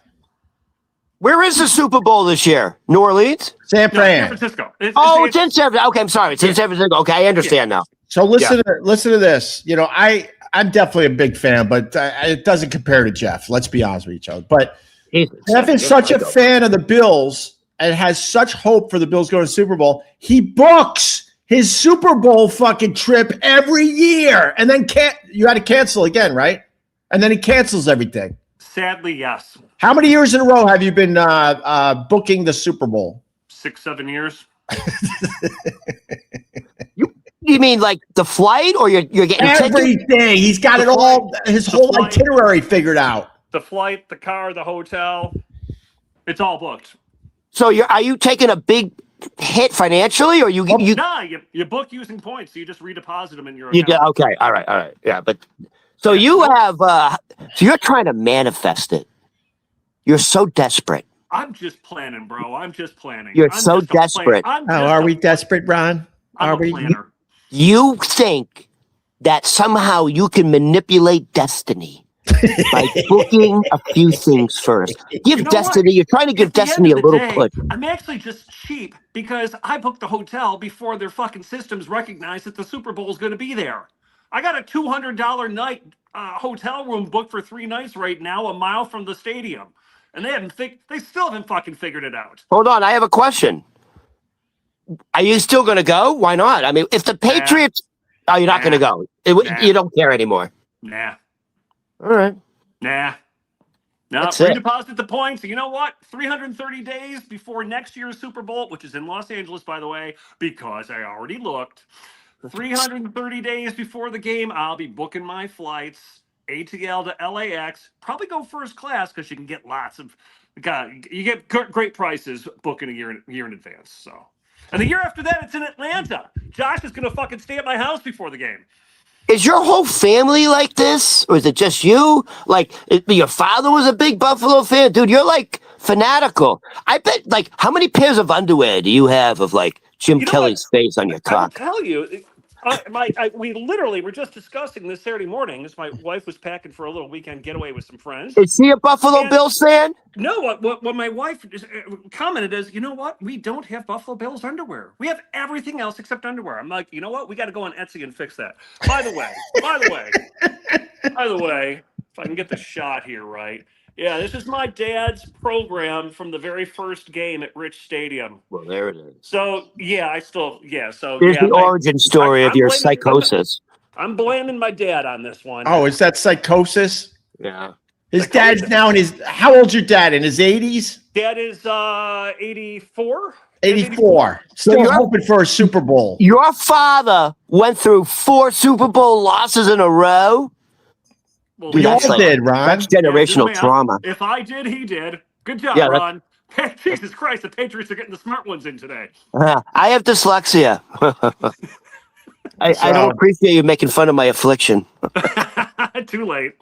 Where is the Super Bowl this year? New Orleans? San No, San Fran. Francisco. It's in San Francisco. Okay, I'm sorry. It's in San Francisco. Okay, I understand now. So listen to this. You know, I'm definitely a big fan, but it doesn't compare to Jeff. Let's be honest with each other. But Jeff is such a fan of the Bills and has such hope for the Bills going to the Super Bowl. He books his Super Bowl fucking trip every year, and then you had to cancel again, right? And then he cancels everything. Sadly, yes. How many years in a row have you been booking the Super Bowl? 6-7 years. You mean like the flight, or you're getting everything? He's got it all. His whole itinerary figured out. The flight, the car, the hotel. It's all booked. So are you taking a big hit financially, or you book using points. So you just redeposit them in your account. Okay, all right, yeah. But so you have so you're trying to manifest it. You're so desperate. I'm just planning, bro. I'm just planning. You're so desperate. Are we desperate, Ron? Are we? You think that somehow you can manipulate destiny by booking a few things first. Give Destiny, you're trying to give Destiny a little push. I'm actually just cheap because I booked the hotel before their fucking systems recognize that the Super Bowl is going to be there. I got a $200 night hotel room booked for 3 nights right now, a mile from the stadium. And they still haven't fucking figured it out. Hold on, I have a question. Are you still going to go? Why not? I mean, if the Patriots... Oh, you're not going to go. You don't care anymore. Nah. All right. Nah. No, redeposit the points. You know what? 330 days before next year's Super Bowl, which is in Los Angeles, by the way, because I already looked. 330 days before the game, I'll be booking my flights, ATL to LAX. Probably go first class because you can get lots of... you get great prices booking a year in advance, so... And the year after that, it's in Atlanta. Josh is going to fucking stay at my house before the game. Is your whole family like this? Or is it just you? Like, your father was a big Buffalo fan? Dude, you're, like, fanatical. I bet, like, how many pairs of underwear do you have of, like, Jim Kelly's face on your cock? I'll tell you, we literally were just discussing this Saturday morning as my wife was packing for a little weekend getaway with some friends. Is she a Buffalo Bills fan? No, what my wife commented is, you know what? We don't have Buffalo Bills underwear. We have everything else except underwear. I'm like, you know what? We got to go on Etsy and fix that. By the way, if I can get the shot here right. Yeah, this is my dad's program from the very first game at Rich Stadium. Well, there it is. So, here's the origin story of your psychosis. I'm blaming my dad on this one. Oh, is that psychosis? Yeah. His dad's now in his... How old's your dad? In his 80s? Dad is 84. 84. Still hoping for a Super Bowl. Your father went through 4 Super Bowl losses in a row? Well, we all did, Ron. That's generational trauma. If I did, he did. Good job, Ron. Jesus Christ, the Patriots are getting the smart ones in today. I have dyslexia. I don't appreciate you making fun of my affliction. Too late.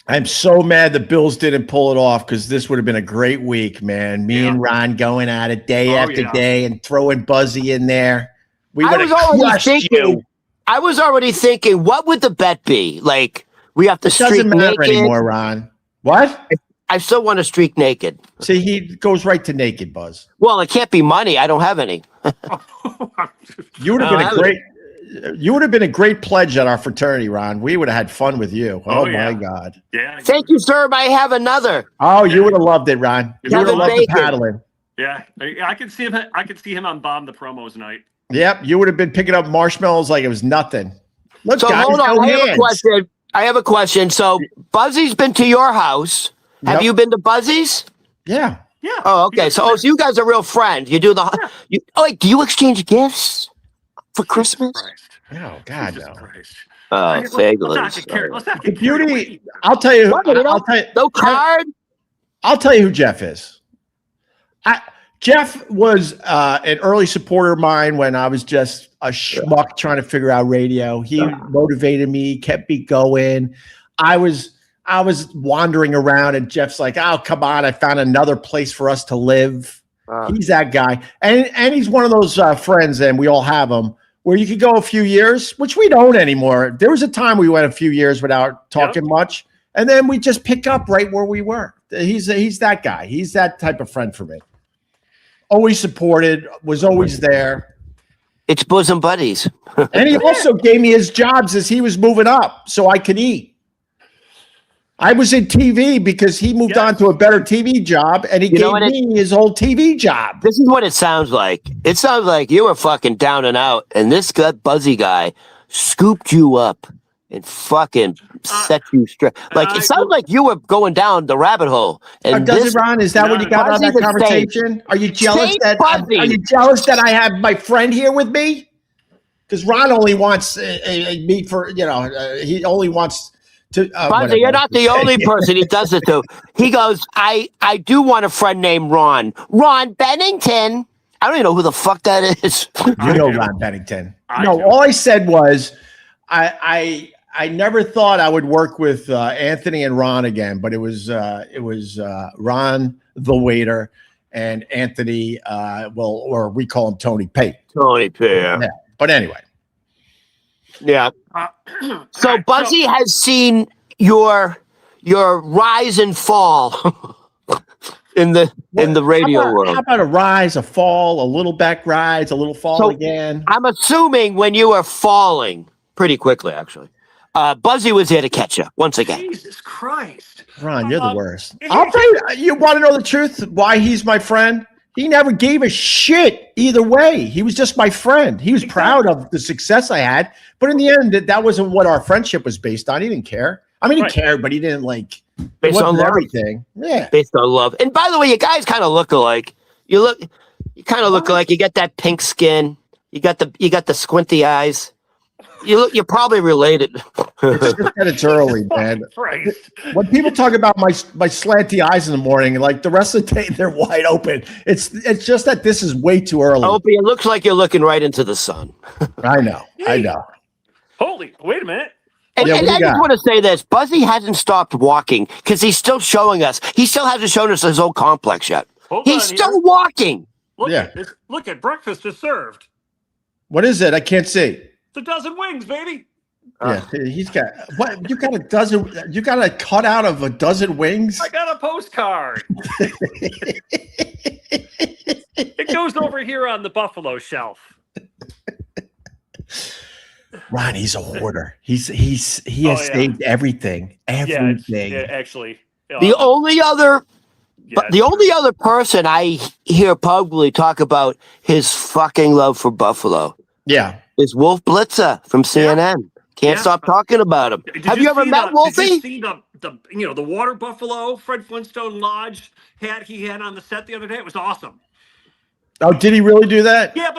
I'm so mad the Bills didn't pull it off because this would have been a great week, man. Me and Ron going at it day after day and throwing Buzzy in there. We would have crushed you. I was already thinking, what would the bet be? Like, we have to streak naked. Doesn't matter anymore, Ron. What? I still want to streak naked. See, he goes right to naked, Buzz. Well, it can't be money. I don't have any. You would have been a great... You would have been a great pledge at our fraternity, Ron. We would have had fun with you. Oh my God. Yeah. Thank you, sir. I have another. Oh, you would have loved it, Ron. You would have loved the paddling. Yeah. I could see him on Bomb the Promos night. Yep. You would have been picking up marshmallows like it was nothing. Look, so guys, hold on. I have a question. So Buzzy's been to your house. Have you been to Buzzy's? Yeah. Yeah. Oh, okay. So you guys are real friends. You do the do you exchange gifts for Christmas? Oh God, no. Let's not get beauty. I'll tell you. No card. I'll tell you who Jeff is. Jeff was an early supporter of mine when I was just a schmuck trying to figure out radio. He motivated me, kept me going. I was wandering around, and Jeff's like, "Oh, come on! I found another place for us to live." He's that guy, and he's one of those friends, and we all have them, where you could go a few years, which we don't anymore. There was a time we went a few years without talking much, and then we just pick up right where we were. He's that guy. He's that type of friend for me. Always supported, was always there. It's bosom buddies. And he also gave me his jobs as he was moving up so I could eat. I was in TV because he moved on to a better TV job, and he gave me his old TV job. This is what it sounds like. It sounds like you were fucking down and out, and this Buzzy guy scooped you up and fucking set you straight. Like, it sounds like you were going down the rabbit hole. And does it, Ron? Is that what you got out of that conversation? Are you jealous that I have my friend here with me? Because Ron only wants me for, he only wants to. Buzzy, you're not the only person he does it to. He goes, I do want a friend named Ron. Ron Bennington. I don't even know who the fuck that is. You know Ron Bennington. No, all I said was I never thought I would work with Anthony and Ron again, but it was Ron the waiter and Anthony, or we call him Tony Pate. Tony Pate. Yeah. But anyway. Yeah. So Buzzy has seen your rise and fall in the radio world. How about a rise, a fall, a little back rise, a little fall again? I'm assuming when you were falling pretty quickly, actually. Buzzy was there to catch you once again. Jesus Christ. Ron, you're the worst. I'll tell you, you want to know the truth? Why he's my friend? He never gave a shit either way. He was just my friend. He was proud of the success I had. But in the end, that wasn't what our friendship was based on. He didn't care. I mean, he cared, but he didn't based on love. Everything. Yeah. Based on love. And by the way, you guys kind of look alike. You kind of look alike. You got that pink skin. You got the squinty eyes. You're probably related. It's just that it's early, man. Right. When people talk about my slanty eyes in the morning, like the rest of the day, they're wide open. It's just that this is way too early. Opie, it looks like you're looking right into the sun. I know. Holy, wait a minute. And I just want to say this. Buzzy hasn't stopped walking because he's still showing us. He still hasn't shown us his old complex yet. He's still walking. Look at breakfast is served. What is it? I can't see. It's a dozen wings, baby. Yeah, he's got what? You got a dozen? You got a cutout of a dozen wings? I got a postcard. It goes over here on the buffalo shelf. Ron, he's a hoarder. He has saved everything. Everything. Yeah, actually. The only other person I hear publicly talk about his fucking love for buffalo. Yeah. Is Wolf Blitzer from CNN. Can't stop talking about him. Have you ever met Wolfie? Did you see the water buffalo Fred Flintstone Lodge hat he had on the set the other day? It was awesome. Oh, did he really do that? Yeah,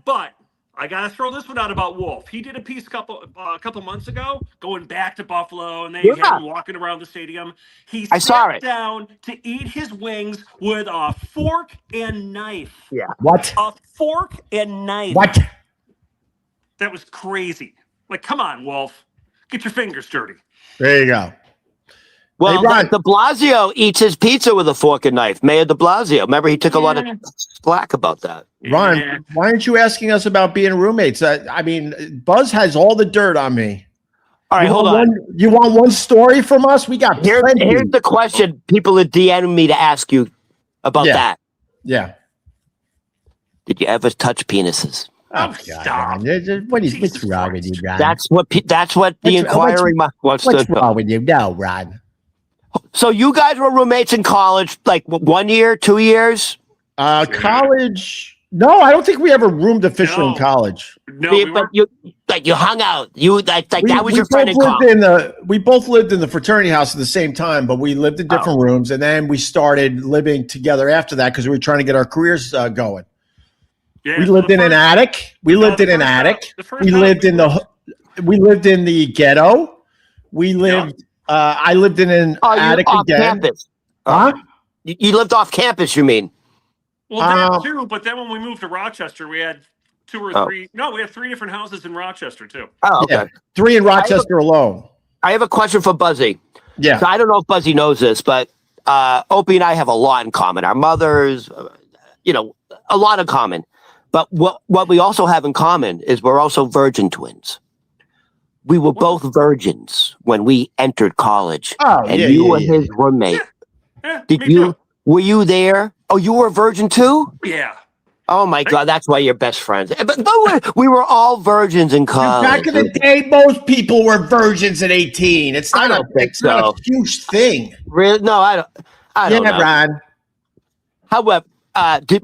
but I gotta throw this one out about Wolf. He did a piece a couple months ago, going back to Buffalo, and they had him walking around the stadium. He sat down to eat his wings with a fork and knife. Yeah. What? A fork and knife. What? That was crazy. Like, come on, Wolf. Get your fingers dirty. There you go. Well, de Blasio eats his pizza with a fork and knife. Mayor de Blasio. Remember, he took a lot of slack about that. Ron, why aren't you asking us about being roommates? I mean, Buzz has all the dirt on me. All right, hold on. You want one story from us? We got here's the question people are DMing me to ask you about that. Yeah. Did you ever touch penises? Oh, stop. What's wrong with you, Ron? That's what the inquiry wants to know. What's wrong with you? No, Ron. So you guys were roommates in college, like 1 year, 2 years? College. No, I don't think we ever roomed officially in college. No, but you hung out. That was your friend in college. We both lived in the fraternity house at the same time, but we lived in different rooms, and then we started living together after that because we were trying to get our careers going. Yeah, we lived in an attic. We lived in an attic. We lived in the ghetto. We lived. I lived in an attic again. Campus. Huh? You lived off campus, you mean? Well, that too. But then when we moved to Rochester, we had two or three. No, we had 3 different houses in Rochester too. Oh, okay. Yeah, 3 in Rochester alone. I have a question for Buzzy. Yeah. So I don't know if Buzzy knows this, but Opie and I have a lot in common. Our mothers, a lot in common. But what we also have in common is we're also virgin twins. We were both virgins when we entered college. And you were his roommate. Yeah, Did me you? too. Were you there? Oh, you were a virgin too? Yeah. Oh my God, that's why you're best friends. But we were all virgins in college. Back in the day, most people were virgins at 18. It's I not don't think not a so. huge thing. Really? No, I don't. I don't know. Ron. However,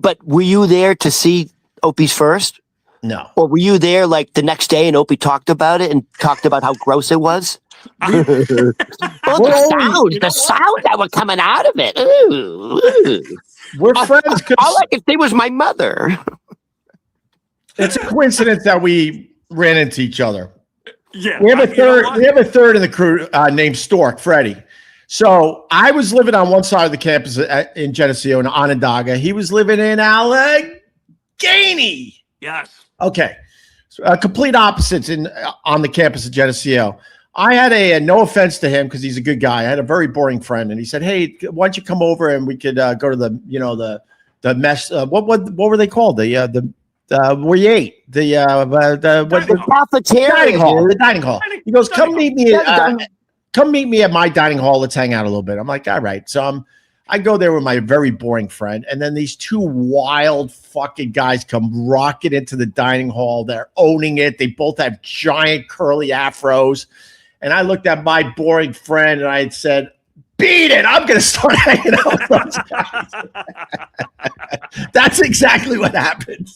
but were you there to see Opie's first? No. Or were you there like the next day and Opie talked about it and talked about how gross it was? Well, the sound that were coming out of it. Ooh, ooh. We're friends All I could see was my mother. It's a coincidence that we ran into each other. Yeah. We have a third. We have a third in the crew named Stork, Freddie. So I was living on one side of the campus in Geneseo in Onondaga. He was living in Allegheny. Yes. Okay. So, complete opposites on the campus of Geneseo. I had no offense to him because he's a good guy. I had a very boring friend, and he said, "Hey, why don't you come over and we could go to the mess? What were they called? Where you ate the cafeteria, the dining hall." He goes, "Come meet me. Come meet me at my dining hall. Let's hang out a little bit." I'm like, "All right." So I go there with my very boring friend, and then these two wild fucking guys come rocking into the dining hall. They're owning it. They both have giant curly afros. And I looked at my boring friend and I had said, "Beat it. I'm going to start hanging out with those guys." That's exactly what happened.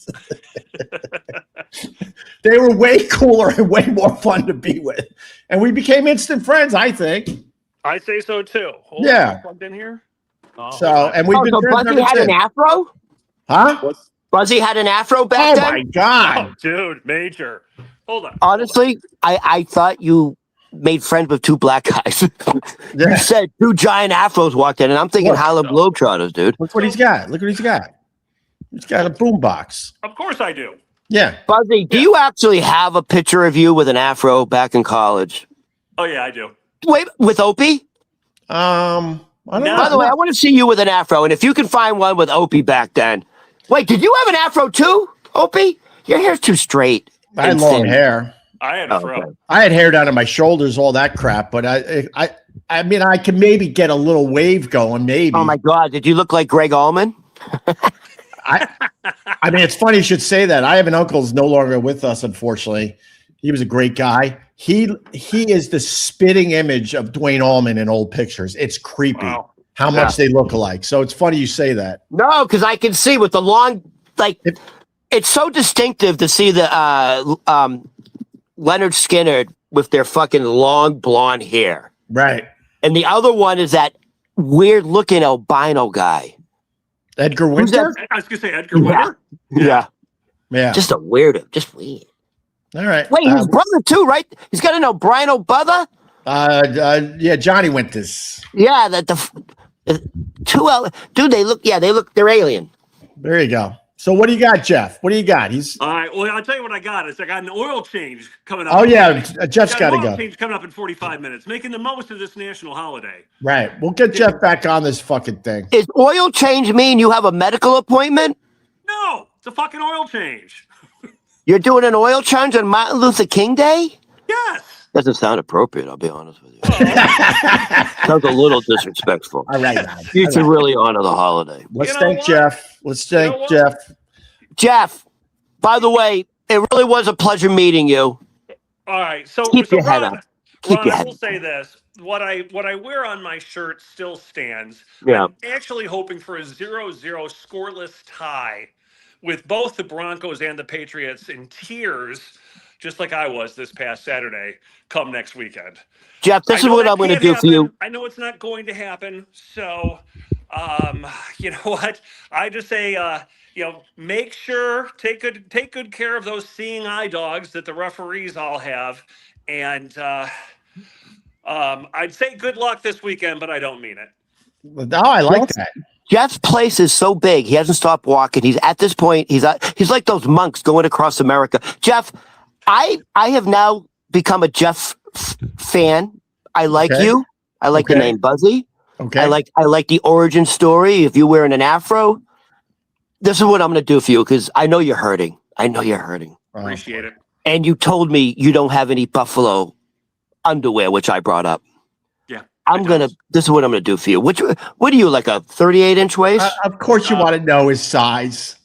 They were way cooler and way more fun to be with. And we became instant friends, I think. I say so too. Yeah. Plugged in here. So, and we've been friends Buzzy had an afro? Huh? Buzzy had an afro back then? Oh, my God. Oh, dude, major. Hold on. Honestly, I thought you made friends with two black guys. Yeah. You said two giant afros walked in, and I'm thinking Harlem Globetrotters, dude. Look what he's got. Look what he's got. He's got a boombox. Of course I do. Yeah. Buzzy, do you actually have a picture of you with an afro back in college? Oh, yeah, I do. Wait, with Opie? I don't know. By the way, I want to see you with an afro, and if you can find one with Opie back then. Wait, did you have an afro too, Opie? Your hair's too straight. I had long hair. I had a fro. Okay. I had hair down to my shoulders, all that crap. But I mean, I can maybe get a little wave going, maybe. Oh my God, did you look like Greg Allman? I mean, it's funny you should say that. I have an uncle who's no longer with us, unfortunately. He was a great guy. He is the spitting image of Dwayne Allman in old pictures. It's creepy how much they look alike. So it's funny you say that. No, because I can see with the long, like, it's so distinctive to see the Leonard Skinner with their fucking long blonde hair. Right. And the other one is that weird looking albino guy. Edgar Winter? I was going to say Edgar Winter. Yeah. Just a weirdo. Just weird. All right. Wait, his brother too, right? He's got an albino brother? Yeah, Johnny Winters. Yeah, dude, they're alien. There you go. So what do you got, Jeff? What do you got? All right. Well, I'll tell you what I got. I got an oil change coming up. Oh, yeah. Jeff's got to go. Oil change coming up in 45 minutes, making the most of this national holiday. Right. We'll get Jeff back on this fucking thing. Is oil change mean you have a medical appointment? No, it's a fucking oil change. You're doing an oil change on Martin Luther King Day? Yes. Doesn't sound appropriate, I'll be honest with you. Sounds a little disrespectful. All right. You should really honor the holiday. Let's thank Jeff. Let's thank Jeff. Jeff, by the way, it really was a pleasure meeting you. All right. So keep your head up. I will say this. What I wear on my shirt still stands. Yeah. I'm actually hoping for a 0-0 scoreless tie with both the Broncos and the Patriots in tears, just like I was this past Saturday, come next weekend. Jeff, this is what I'm going to do for you. I know it's not going to happen. So, you know what? I just say, make sure, take good care of those seeing eye dogs that the referees all have. And I'd say good luck this weekend, but I don't mean it. Oh, I like that. Jeff's place is so big. He hasn't stopped walking. He's at this point. He's like those monks going across America. Jeff, I have now become a Jeff fan. I like you. I like the name Buzzy. Okay. I like the origin story. If you're wearing an afro, this is what I'm going to do for you because I know you're hurting. Appreciate it. And you told me you don't have any Buffalo underwear, which I brought up. Yeah. This is what I'm gonna do for you. What are you, like a 38-inch waist? Of course, you want to know his size.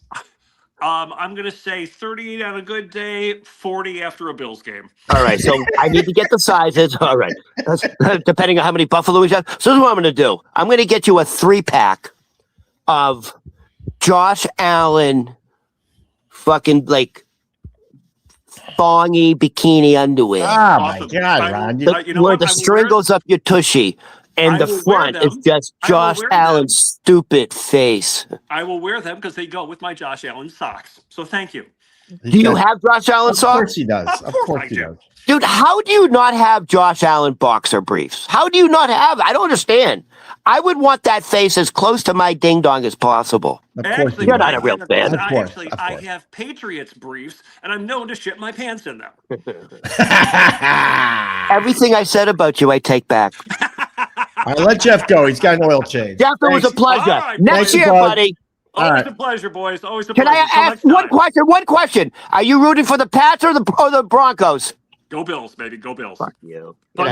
I'm gonna say 38 on a good day, 40 after a Bills game. All right, so I need to get the sizes. All right, depending on how many Buffalo we have. So this is what I'm gonna do. I'm gonna get you a 3-pack of Josh Allen, fucking like thongy bikini underwear. Oh my God, Ron! Where the string goes up your tushy. And the front is just Josh Allen's stupid face. I will wear them because they go with my Josh Allen socks. So thank you. Do you have Josh Allen socks? Of course he does. Of course he does. Dude, how do you not have Josh Allen boxer briefs? How do you not have? I don't understand. I would want that face as close to my ding dong as possible. Actually, you're not a real fan. I have Patriots briefs, and I'm known to shit my pants in them. Everything I said about you, I take back. All right, let Jeff go. He's got an oil change. Jeff, it was a pleasure. Right, next year, buddy. Always a pleasure, boys. Always a pleasure. Can I ask one question? One question. Are you rooting for the Pats or the Broncos? Go Bills, baby. Go Bills. Fuck you. Go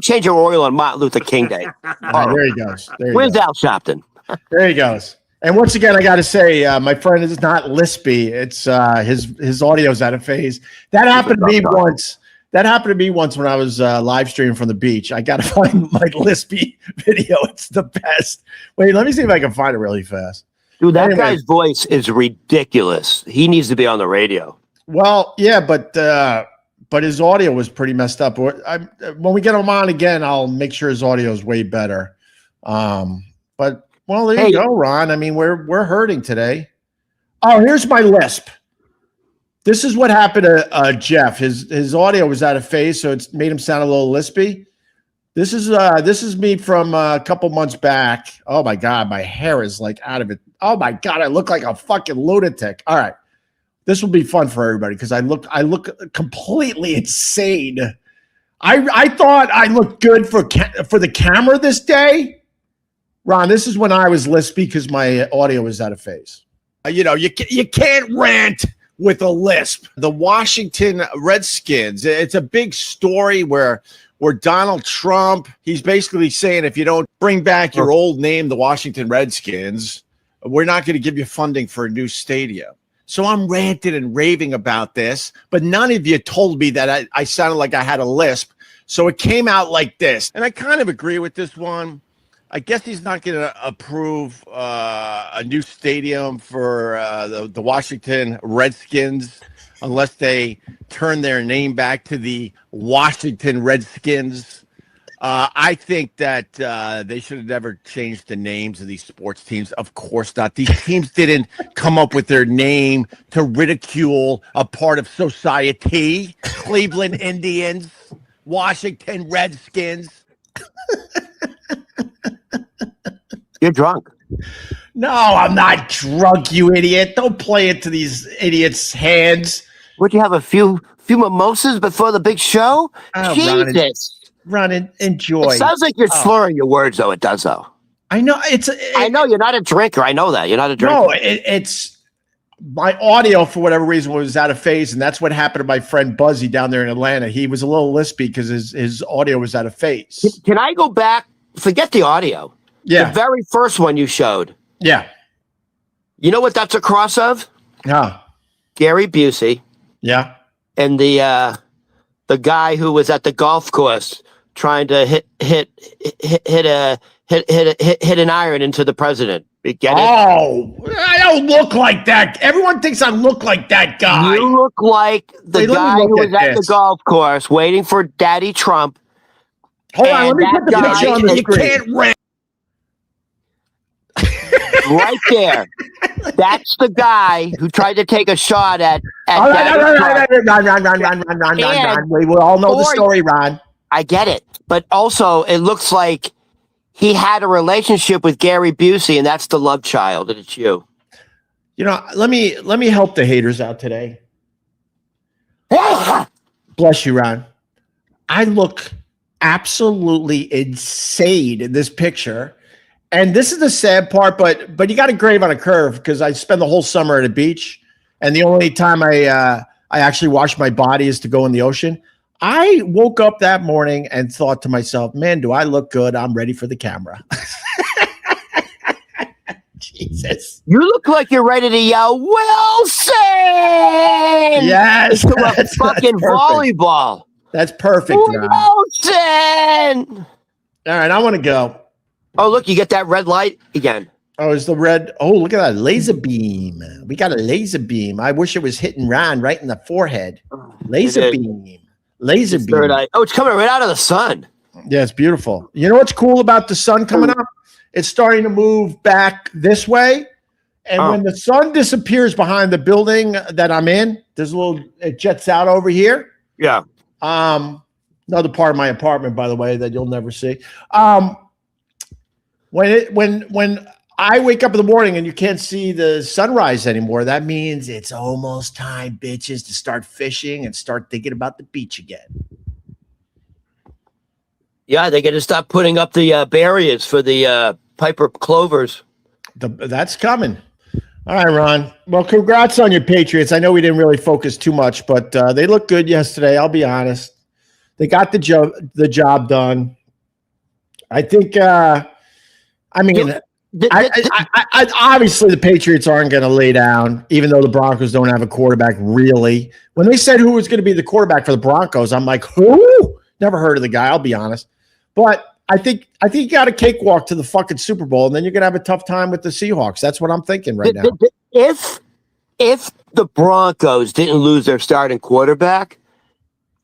change your oil on Martin Luther King Day. There he goes. Where's Al Sharpton? There he goes. And once again, I got to say, my friend is not lispy. It's his audio's out of phase. That happened to me once. That happened to me once when I was live streaming from the beach. I got to find my lispy video. It's the best. Wait, let me see if I can find it really fast. Dude, that guy's voice is ridiculous. He needs to be on the radio. Well, yeah, but his audio was pretty messed up. When we get him on again, I'll make sure his audio is way better. But well, there you go, Ron. I mean, we're hurting today. Oh, here's my lisp. This is what happened to Jeff. His audio was out of phase, so it's made him sound a little lispy. This is me from a couple months back. Oh my God, my hair is like out of it. Oh my God, I look like a fucking lunatic. All right, this will be fun for everybody because I look completely insane. I thought I looked good for the camera this day. Ron, this is when I was lispy because my audio was out of phase. You can't rant with a lisp. The Washington Redskins, it's a big story where Donald Trump, he's basically saying if you don't bring back your old name, the Washington Redskins, we're not going to give you funding for a new stadium. So I'm ranting and raving about this, but none of you told me that I sounded like I had a lisp. So it came out like this. And I kind of agree with this one. I guess he's not going to approve a new stadium for the Washington Redskins unless they turn their name back to the Washington Redskins. I think that they should have never changed the names of these sports teams. Of course not. These teams didn't come up with their name to ridicule a part of society. Cleveland Indians, Washington Redskins. You're drunk. No, I'm not drunk, you idiot. Don't play into these idiots' hands. Would you have a few mimosas before the big show? Oh, Jesus. Ron, enjoy. It sounds like you're slurring your words, though. It does, though. I know. I know you're not a drinker. I know that. You're not a drinker. No, it's my audio, for whatever reason, was out of phase, and that's what happened to my friend Buzzy down there in Atlanta. He was a little lispy because his audio was out of phase. Can I go back? Forget the audio. Yeah. The very first one you showed. Yeah. You know what that's a cross of? Yeah. Gary Busey. Yeah. And the guy who was at the golf course trying to hit an iron into the president. You get it? Oh, I don't look like that. Everyone thinks I look like that guy. You look like the guy who was at the golf course waiting for Daddy Trump. Hold on, let me put the picture on the screen. You can't rant. Right there. That's the guy who tried to take a shot at Ron. We will all know the story, Ron. I get it. But also, it looks like he had a relationship with Gary Busey, and that's the love child, and it's you. You know, let me help the haters out today. Bless you, Ron. I look absolutely insane in this picture. And this is the sad part, but you got a grave on a curve because I spend the whole summer at a beach, and the only time I actually wash my body is to go in the ocean. I woke up that morning and thought to myself, man, do I look good? I'm ready for the camera. Jesus. You look like you're ready to yell, Wilson! Yes. To a fucking volleyball. That's perfect, Wilson! All right, I want to go. Oh, look, you get that red light again. Oh, it's the red. Oh, look at that laser beam. We got a laser beam. I wish it was hitting Ron right in the forehead. Laser beam. Laser beam. Third eye. Oh, it's coming right out of the sun. Yeah, it's beautiful. You know what's cool about the sun coming up? It's starting to move back this way. And when the sun disappears behind the building that I'm in, there's a little, it jets out over here. Yeah. Another part of my apartment, by the way, that you'll never see. When I wake up in the morning and you can't see the sunrise anymore, that means it's almost time, bitches, to start fishing and start thinking about the beach again. Yeah, they got to stop putting up the barriers for the Piper Clovers. That's coming. All right, Ron. Well, congrats on your Patriots. I know we didn't really focus too much, but they looked good yesterday. I'll be honest. They got the job done. I think. Obviously the Patriots aren't going to lay down, even though the Broncos don't have a quarterback. Really, when they said who was going to be the quarterback for the Broncos, I'm like, who? Never heard of the guy. I'll be honest, but I think you got a cakewalk to the fucking Super Bowl, and then you're going to have a tough time with the Seahawks. That's what I'm thinking right now. If the Broncos didn't lose their starting quarterback,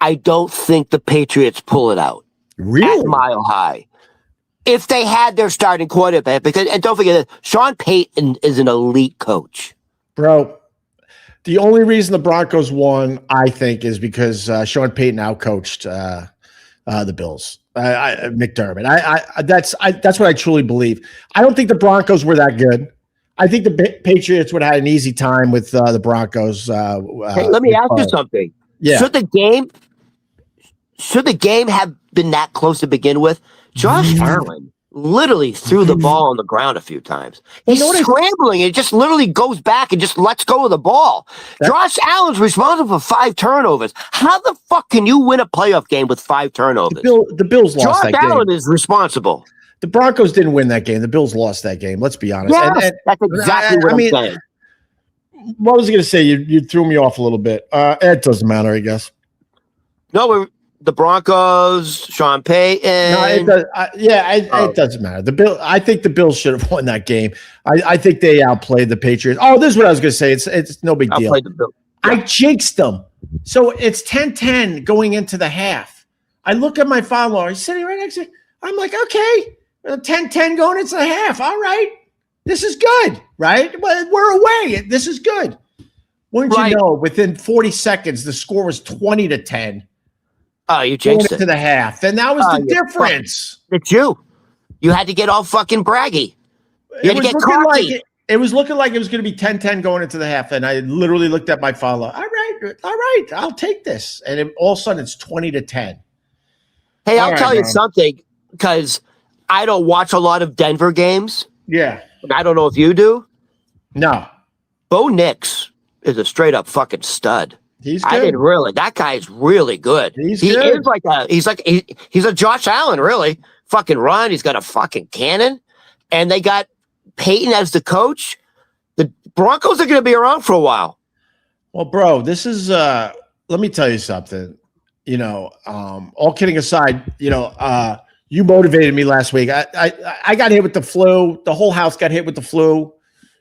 I don't think the Patriots pull it out. Really? At Mile High. If they had their starting quarterback, and don't forget that Sean Payton is an elite coach. Bro, the only reason the Broncos won, I think, is because Sean Payton outcoached the Bills. McDermott. That's what I truly believe. I don't think the Broncos were that good. I think the Patriots would have had an easy time with the Broncos. Hey, let me ask you something. Yeah. Should the game have been that close to begin with? Josh Allen literally threw the ball on the ground a few times. He's scrambling. It just literally goes back and just lets go of the ball. Josh Allen's responsible for 5 turnovers. How the fuck can you win a playoff game with 5 turnovers? The Bills lost that game. Josh Allen is responsible. The Broncos didn't win that game. The Bills lost that game. Let's be honest. Yes, that's exactly what I'm saying. What was I going to say? You threw me off a little bit. It doesn't matter, I guess. No, the Broncos, Sean Payton. No, it does. It doesn't matter. I think the Bills should have won that game. I think they outplayed the Patriots. Oh, this is what I was going to say. It's no big deal. I jinxed them. So it's 10-10 going into the half. I look at my follower. He's sitting right next to me. I'm like, okay, 10-10 going into the half. All right. This is good, right? Well, we're away. This is good. Wouldn't you know, within 40 seconds, the score was 20-10. Oh, you jinxed it. To the half. And that was the difference. It's you. You had to get all fucking braggy. You had to get cocky. It was looking like it was going to be 10-10 going into the half. And I literally looked at my follow. All right, I'll take this. And all of a sudden, it's 20-10. Hey, I'll tell you something, because I don't watch a lot of Denver games. Yeah. I don't know if you do. No. Bo Nix is a straight up fucking stud. He's good. That guy's really good. He's good. He's a Josh Allen, really. Fucking run. He's got a fucking cannon. And they got Peyton as the coach. The Broncos are going to be around for a while. Well, bro, this is let me tell you something. All kidding aside, you motivated me last week. I got hit with the flu. The whole house got hit with the flu.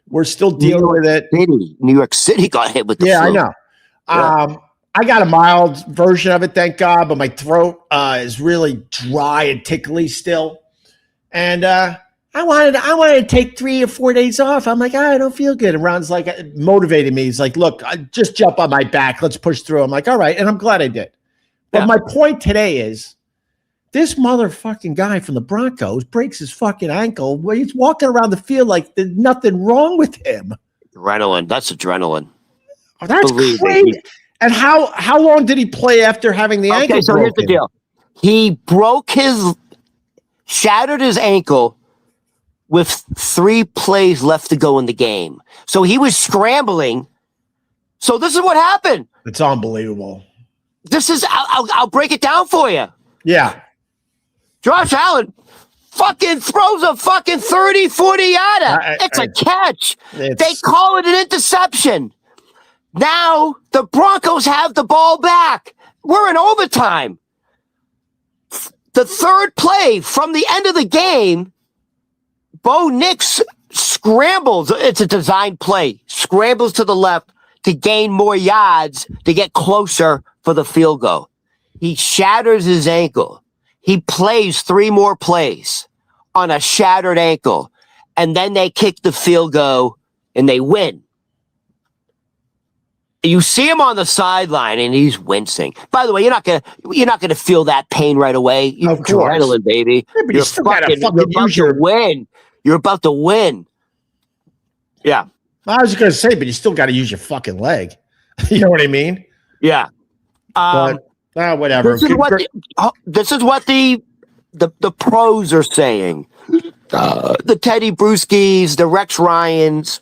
We're still dealing with it. New York City got hit with the flu. Yeah, I know. Yeah. I got a mild version of it, thank God, but my throat is really dry and tickly still. And I wanted to take 3 or 4 days off. I'm like, I don't feel good. And Ron's like motivated me. He's like, look, just jump on my back. Let's push through. I'm like, all right. And I'm glad I did. But my point today is this motherfucking guy from the Broncos breaks his fucking ankle. He's walking around the field like there's nothing wrong with him. Adrenaline. That's adrenaline. Oh, that's crazy. And how long did he play after having the ankle broken? So here's the deal. He shattered his ankle with 3 plays left to go in the game. So he was scrambling. So this is what happened. It's unbelievable. this is, I'll break it down for you. Yeah. Josh Allen fucking throws a fucking 30, 40-yarder. It's a catch. They call it an interception. Now the Broncos have the ball back. We're in overtime. The third play from the end of the game, Bo Nix scrambles. It's a design play. Scrambles to the left to gain more yards to get closer for the field goal. He shatters his ankle. He plays 3 more plays on a shattered ankle. And then they kick the field goal and they win. You see him on the sideline and he's wincing. By the way, you're not gonna feel that pain right away. You adrenaline, baby. Yeah, but you're win. You're about to win. Yeah. I was gonna say, but you still got to use your fucking leg. You know what I mean? Yeah. Whatever. This is what the pros are saying. The Teddy Bruschies, the Rex Ryans.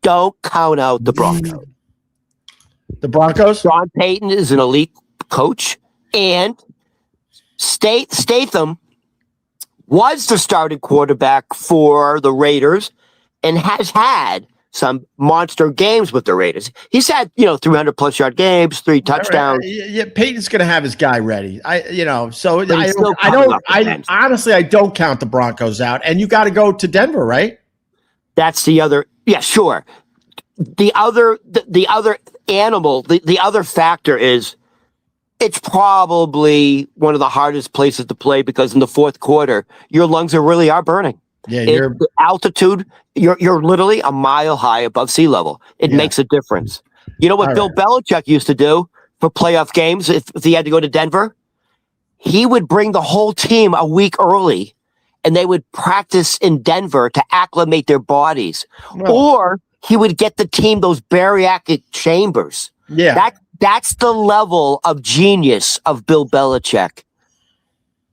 Don't count out the Broncos. The Broncos? Sean Payton is an elite coach, and Statham was the starting quarterback for the Raiders and has had some monster games with the Raiders. He's had, 300-plus yard games, 3 touchdowns. Yeah, Peyton's going to have his guy ready. I don't count the Broncos out. And you got to go to Denver, right? That's the other. Yeah, sure. The other animal, the other factor is it's probably one of the hardest places to play because in the fourth quarter, your lungs really are burning. Yeah, the altitude, you're literally a mile high above sea level. It makes a difference. You know what Bill Belichick used to do for playoff games if he had to go to Denver? He would bring the whole team a week early and they would practice in Denver to acclimate their bodies. Or he would get the team those bariatric chambers. Yeah. That's the level of genius of Bill Belichick.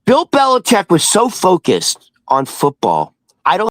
Bill Belichick was so focused on football. I don't